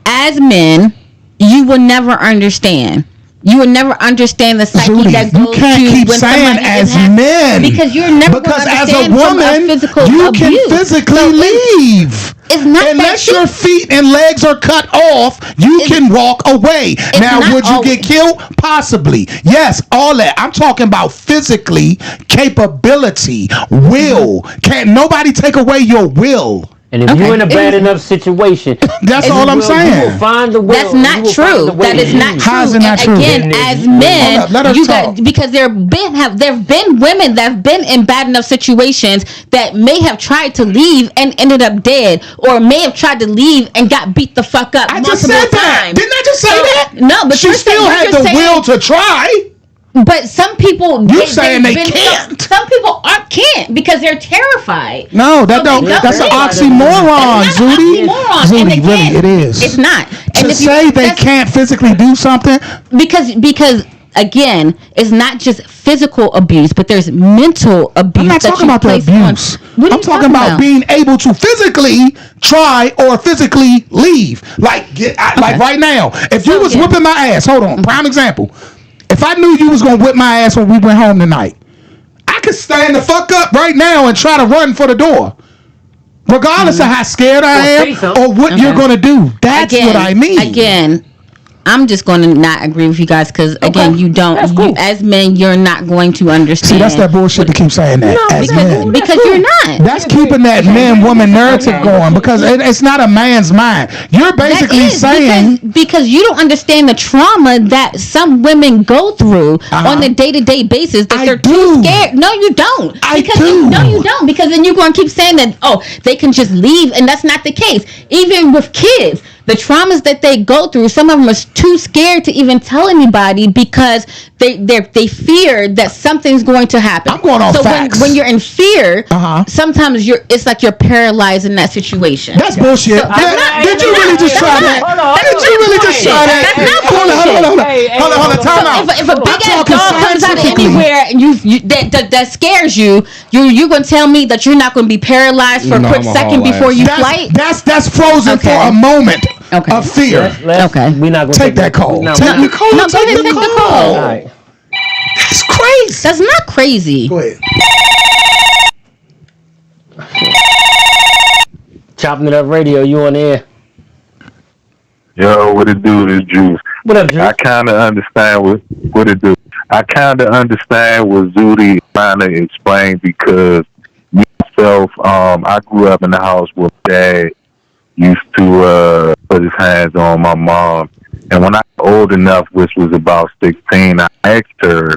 As men, you will never understand. You will never understand the psyche Zudy, that goes you can't keep when saying as men because you're never because going to as a understand woman from a physical you abuse. can physically leave. It's not unless that your feet and legs are cut off, you can walk away. Now, would you get killed? Possibly. Yes, all that. I'm talking about physically capability, will. Can't nobody take away your will. And if you're in a bad enough situation, that's all I'm saying. You will find the will. That's not true. That is not true. How's it not true? Again, as men, you got because there have been women that have been in bad enough situations that may have tried to leave and ended up dead, or may have tried to leave and got beat the fuck up. I just said that. Didn't I just say that? No, but she still had the will to try. But some people, saying they can't. Some people can't because they're terrified. No, that don't. That's an oxymoron, Zudy. And again, really, it is. It's not. To say they can't physically do something because again, it's not just physical abuse, but there's mental abuse. I'm not talking about the abuse. I'm talking about being able to physically try or physically leave. Like right now, if you was whipping my ass, hold on, prime example. If I knew you was gonna whip my ass when we went home tonight, I could stand the fuck up right now and try to run for the door, regardless of how scared I am or what you're gonna do. That's what I mean. Again, I'm just going to not agree with you guys because again, you don't. You, as men, you're not going to understand. See, that's that bullshit to keep saying that. No, because you're not. That's keeping that man-woman narrative going because it's not a man's mind. You're basically saying because you don't understand the trauma that some women go through on a day-to-day basis. That they're too scared. No, you don't. No, you don't. Because then you're going to keep saying that they can just leave, and that's not the case. Even with kids. The traumas that they go through, some of them are too scared to even tell anybody because they fear that something's going to happen. I'm going on facts. When you're in fear, sometimes it's like you're paralyzed in that situation. That's bullshit. Did you really just try that? Did you really just try that? That's not bullshit. Hold on. Time out. If a big ass dog comes out of anywhere and that scares you, you're going to tell me that you're not going to be paralyzed for a quick second before you flight? That's frozen for a moment. Of fear. We're not gonna take that call. Take the call. No, take the call. All right. That's crazy. That's not crazy. Go ahead. Chopping It Up Radio. You on the air? Yo, what it do? This Juice. What up, Juice? I kind of understand what it do. I kind of understand what Zudi trying to explain because myself, I grew up in the house where Dad used to put his hands on my mom, and when I was old enough, which was about 16, I asked her.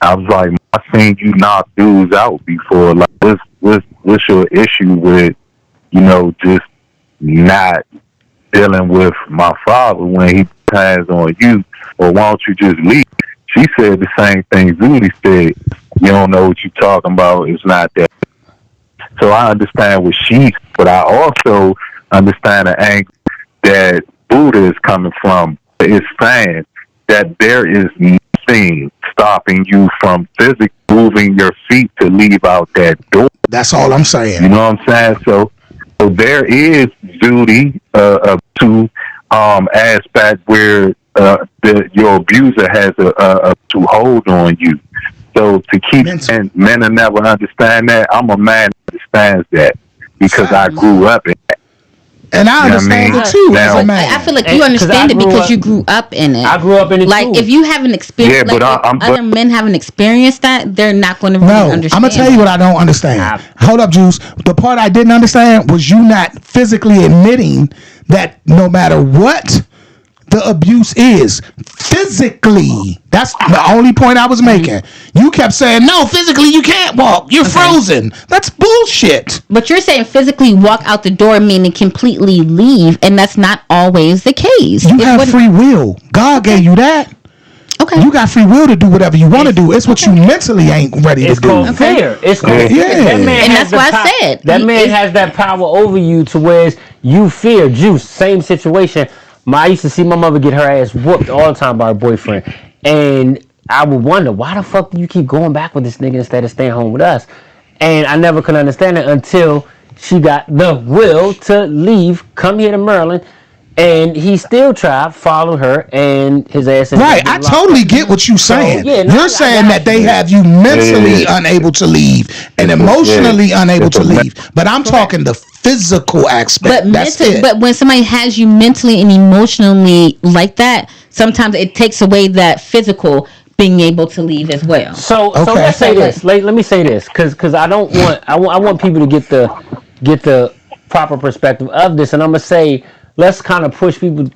I was like, I seen you knock dudes out before. Like, what's your issue with, just not dealing with my father when he puts hands on you? Or why don't you just leave? She said the same thing Zudi said. You don't know what you're talking about. It's not that. So I understand what she's, but I also understand the angle that Buddha is coming from. It's saying that there is nothing stopping you from physically moving your feet to leave out that door. That's all I'm saying. You know what I'm saying? So there is duty to aspect where your abuser has a to hold on you. So to keep men will never understand that. I'm a man that understands that because I grew up in that. And I understand it too as a man. I feel like you understand it because you grew up in it. I grew up in it like, too. if you haven't experienced, other men haven't experienced that, they're not going to really understand. I'm going to tell you what I don't understand. Hold up, Juice. The part I didn't understand was you not physically admitting that no matter what the abuse is, physically, that's the only point I was making. You kept saying, no, physically you can't walk. You're frozen. That's bullshit. But you're saying physically walk out the door, meaning completely leave, and that's not always the case. You have free will. God gave you that. Okay. You got free will to do whatever you want to do. It's what you mentally ain't ready to do. It's called fear. It's called fear. That man and that's why I said. That man has that power over you to where you fear. Juice, same situation. I used to see my mother get her ass whooped all the time by her boyfriend. And I would wonder, why the fuck do you keep going back with this nigga instead of staying home with us? And I never could understand it until she got the will to leave, come here to Maryland, and he still tried, followed her, and his ass... Right, I totally get what you're saying. So, you're saying that they have you mentally unable to leave and emotionally unable to leave. But I'm talking the physical aspect. But when somebody has you mentally and emotionally like that, sometimes it takes away that physical being able to leave as well. So let's say this. Let me say this, because I don't want... I want people to get the proper perspective of this, and I'm gonna say, let's kind of push people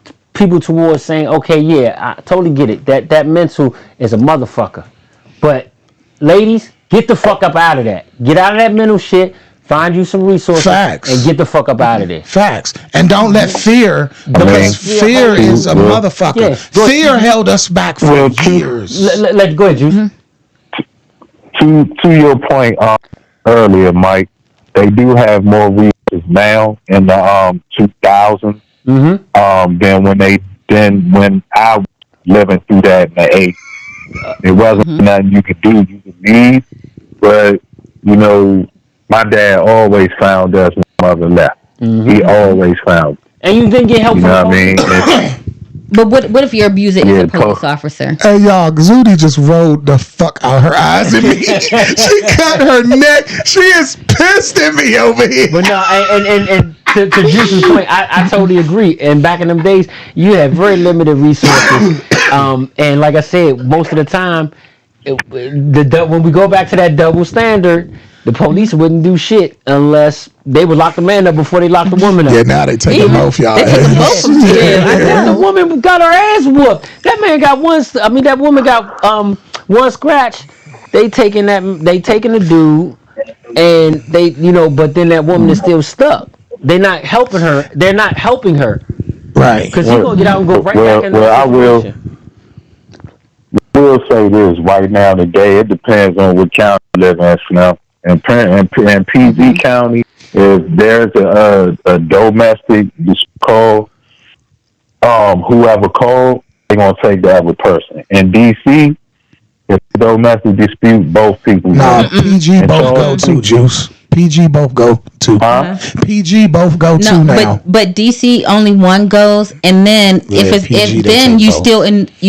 towards saying, okay, yeah, I totally get it. That mental is a motherfucker. But ladies, get the fuck up out of that. Get out of that mental shit. Find you some resources. Facts. And get the fuck up out of there. Facts. And don't let fear, because fear is a motherfucker. Yeah, fear held us back for years. Let's go ahead, Juice. To your point earlier, Mike, they do have more resources now in the 2000s than when I was living through that in the 80s. It wasn't nothing you could do. You could leave, but my dad always found us when my mother left. He always found us. And you didn't get help from what I mean? But what if your abuser is a police officer? Hey, y'all, Zudi just rolled the fuck out her eyes at me. She cut her neck. She is pissed at me over here. But no, and to Juice's point, I totally agree. And back in them days, you had very limited resources. And like I said, most of the time, when we go back to that double standard, the police wouldn't do shit unless they would lock the man up before they locked the woman up. Yeah, now they take them both, y'all. They take them both from jail. The woman got her ass whooped. That man got one. I mean, that woman got one scratch. They taking the dude, and they, but then that woman is still stuck. They're not helping her. They're not helping her. Right. Because she's gonna get out and go right back in the situation. I will say this right now today. It depends on what county you live in now. In PG County, if there's a domestic call, whoever called, they're gonna take the other person. In DC, if domestic dispute, both people. Nah, PG both go too, Juice. PG both go too. PG both go too now. But DC only one goes, and then you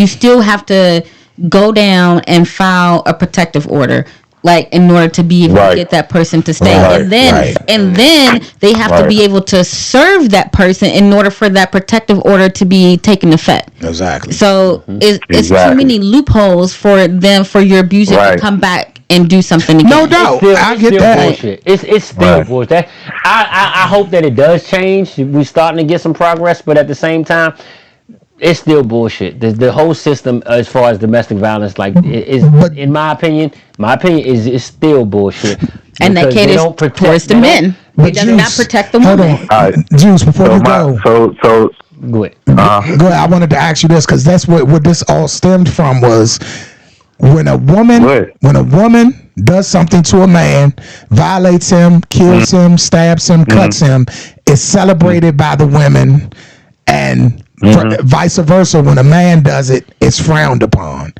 still have to go down and file a protective order. like in order to be able to get that person to stay, and then they have to be able to serve that person in order for that protective order to be taken effect. Exactly. So it's too many loopholes for your abuser to come back and do something again. No doubt, I get that. Bullshit. It's still bullshit. I hope that it does change. We're starting to get some progress, but at the same time, it's still bullshit. The whole system, as far as domestic violence, like, is, in my opinion, is still bullshit. And that caters towards the men. It does not protect the women. Juice, before you go. Go ahead. Go ahead. I wanted to ask you this, because that's what this all stemmed from, was when a woman does something to a man, violates him, kills him, stabs him, cuts him, it's celebrated by the women, and vice versa, when a man does it, it's frowned upon.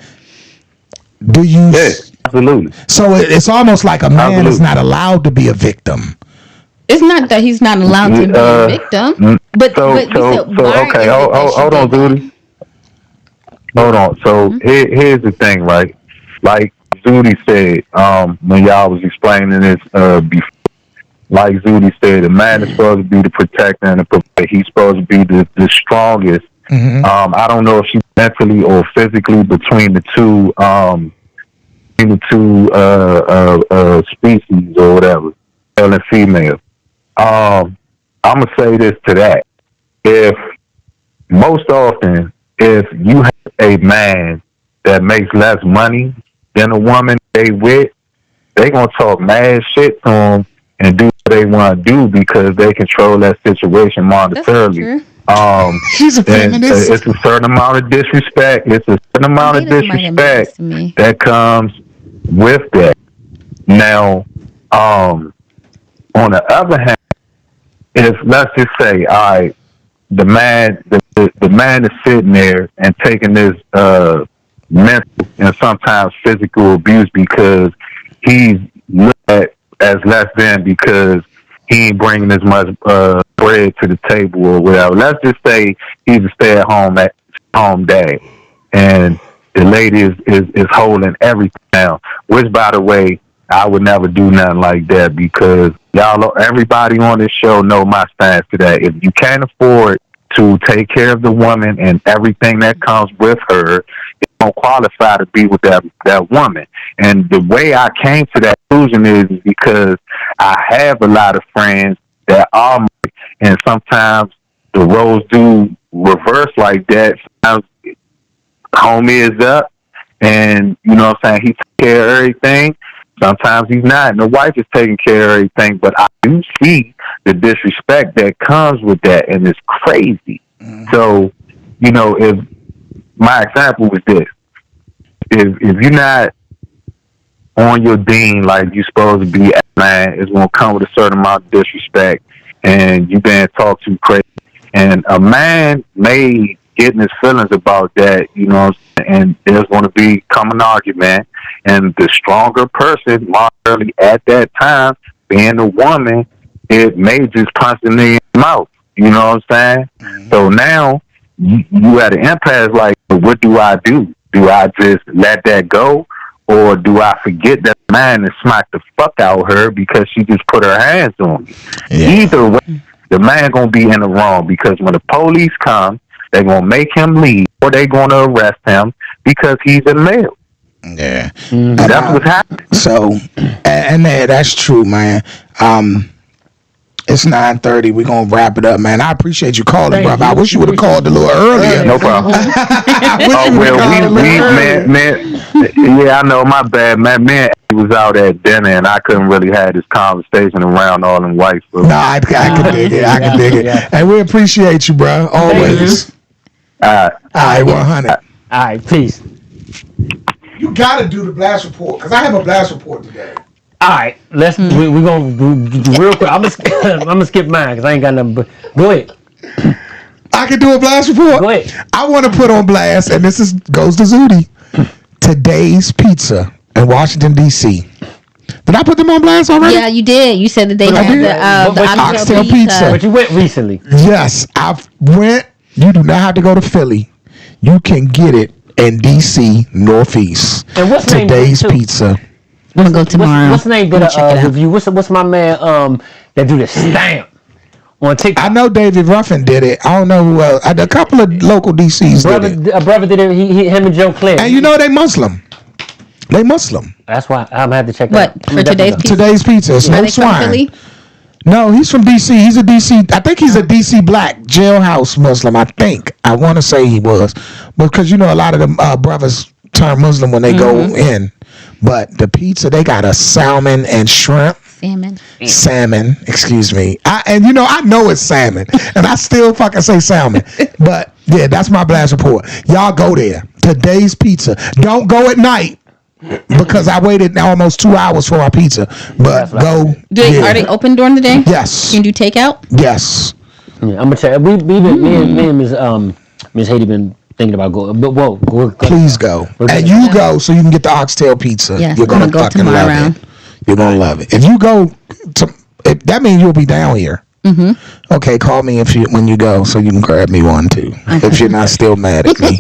Do you? Yes, absolutely. So it's almost like a man is not allowed to be a victim. It's not that he's not allowed to be a victim, but okay, hold on, Zudi. Hold on. So here's the thing, right? Like Zudi said, when y'all was explaining this before. Like Zudi said, a man is supposed to be the protector and the provider. He's supposed to be the strongest. I don't know if she's mentally or physically between the two species or whatever, male and female. I'm gonna say this to that: if most often, if you have a man that makes less money than a woman they gonna talk mad shit to him and do what they want to do because they control that situation monetarily. She's a feminist. It's a certain amount of disrespect. It's a certain amount of disrespect that comes with that. Now, on the other hand, if let's just say, all right, the man is sitting there and taking this mental and sometimes physical abuse because he's looked at as less than because he ain't bringing as much bread to the table or whatever. Let's just say he's a stay-at-home dad, and the lady is holding everything down. Which, by the way, I would never do nothing like that because everybody on this show know my stance to that. If you can't afford to take care of the woman and everything that comes with her, you don't qualify to be with that woman. And the way I came to that conclusion is because I have a lot of friends that are married, and sometimes the roles do reverse like that. Sometimes homie is up, and you know what I'm saying, he takes care of everything. Sometimes he's not, and the wife is taking care of everything. But I do see the disrespect that comes with that, and it's crazy. So, you know, if my example was this, if you're not on your dean like you're supposed to be, man, it's going to come with a certain amount of disrespect, and you being talked to crazy. And a man may get in his feelings about that, you know, and there's going to come an argument, and the stronger person, moderately at that time, being a woman, it may just punch the nigga in the mouth. You know what I'm saying? So now you at an impasse. Like, what do I do? Do I just let that go, or do I forget that man and smack the fuck out of her because she just put her hands on me? Yeah. Either way, the man gonna be in the wrong because when the police come, they're gonna make him leave, or they gonna arrest him because he's a male. Yeah, that's what's happening. So, and that's true, man. It's 9:30. We're gonna wrap it up, man. I appreciate you calling, brother. I wish you would have called a little earlier. No problem. Yeah, I know. My bad, man. Man, he was out at dinner, and I couldn't really have this conversation around all them white folks. No, I can dig it. I can dig it. And we appreciate you, bro. Always. All right, 100. All right, peace. You gotta do the blast report because I have a blast report today. All right, we're gonna do real quick. I'm gonna skip mine because I ain't got nothing. But go ahead. I can do a blast report. Go ahead. I want to put on blast, and this goes to Zudi. Today's Pizza in Washington D.C. Did I put them on blast already? Yeah, you did. You said that they had the oxtail pizza. But you went recently. Yes, I went. You do not have to go to Philly. You can get it in D.C. Northeast. And what's Today's Pizza. I'm gonna go tomorrow. What's the name? Did a review? What's my man that do the stamp on TikTok? I know David Ruffin did it. I don't know who else. A couple of local DCs did it. A brother did it. Him and Joe Claire. And you know they Muslim. They Muslim. That's why I'm gonna have to check that out. For today's pizza? Today's pizza. It's no swine. No, he's from DC. He's a DC. I think he's a DC black jailhouse Muslim. I think. I want to say he was, because you know a lot of them brothers turn Muslim when they go in. But the pizza, they got a salmon and shrimp. Salmon. Excuse me. I know it's salmon, and I still fucking say salmon. But yeah, that's my blast report. Y'all go there. Today's pizza. Don't go at night. Because I waited almost 2 hours for our pizza, but go. Are they open during the day? Yes. Can you do takeout? Yes. Yeah, I'm gonna check. Me and Ms. Haiti been thinking about going, but please go. And you go so you can get the oxtail pizza. Yes, you're gonna fucking love it. You're gonna love it. If you go, that means you'll be down here. Mm-hmm. Okay, call me when you go so you can grab me one too. If you're not still mad at me.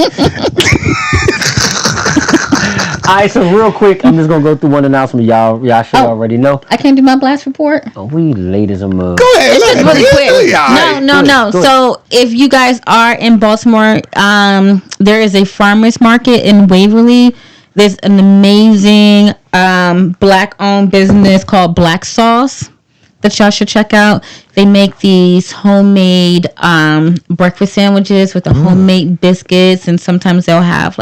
All right, so real quick, I'm just gonna go through one announcement. Y'all should already know. I can't do my blast report. Oh, we late as a mug. Go ahead. It's just really quick. No. So if you guys are in Baltimore, there is a farmers market in Waverly. There's an amazing black-owned business called Black Sauce that y'all should check out. They make these homemade breakfast sandwiches with the homemade biscuits, and sometimes they'll have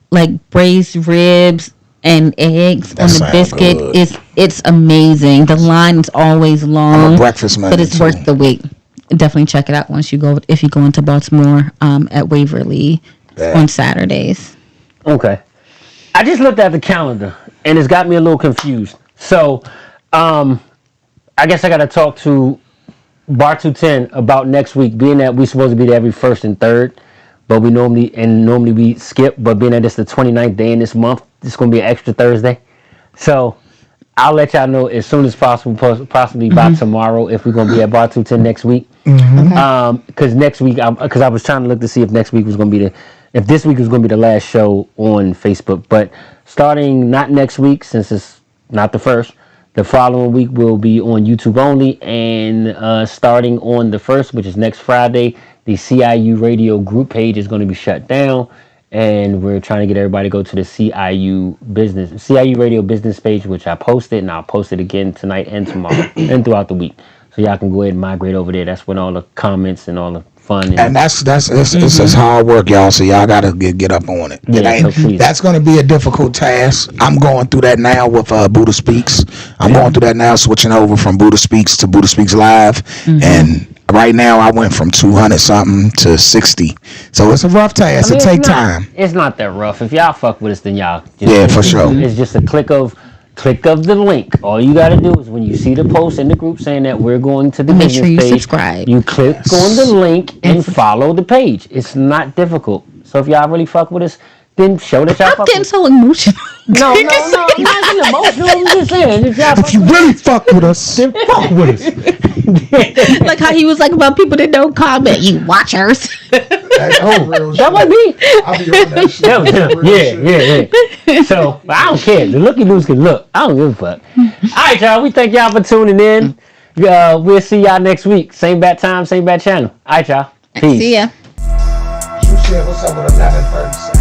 like braised ribs and eggs on the biscuit. Good. It's amazing. The line is always long. I'm a breakfast man, but it's worth the wait. Definitely check it out if you go into Baltimore at Waverly on Saturdays. Okay. I just looked at the calendar and it's got me a little confused. So I guess I got to talk to Bar 210 about next week, being that we're supposed to be there every first and third. But we normally we skip, but being that it's the 29th day in this month, it's going to be an extra Thursday. So I'll let y'all know as soon as possible, possibly by tomorrow, if we're going to be at Bar 210 next week. Because next week, because I was trying to look to see if next week was going to be if this week was going to be the last show on Facebook. But starting not next week, since it's not the first, the following week will be on YouTube only. And starting on the 1st, which is next Friday, the Ciu Radio group page is going to be shut down, and we're trying to get everybody to go to the Ciu Radio business page, which I posted, and I'll post it again tonight and tomorrow and throughout the week. So y'all can go ahead and migrate over there. That's when all the comments and all the fun. And that's it's hard work, y'all. So y'all gotta get up on it. Yeah, that's gonna be a difficult task. I'm going through that now with Buddha Speaks. I'm going through that now, switching over from Buddha Speaks to Buddha Speaks Live, and right now I went from 200 something to 60. So it's a rough task. It takes time. It's not that rough. If y'all fuck with us, then y'all for sure. It's just a click of the link. All you got to do is when you see the post in the group saying that we're going to the make business sure you page, subscribe. You click on the link and follow the page. It's not difficult. So if y'all really fuck with us, then show that y'all fuck with us. I'm getting so emotional. No, I'm not getting emotional. I'm just saying. If you really fuck with us, then fuck with us. Like how he was like about people that don't comment, you watchers. That might be. I'll be on that shit. Yeah. So I don't care. The looky loos can look. I don't give a fuck. All right, y'all. We thank y'all for tuning in. We'll see y'all next week. Same bat time, same bat channel. All right, y'all. Peace. See ya. What's up with 11:37?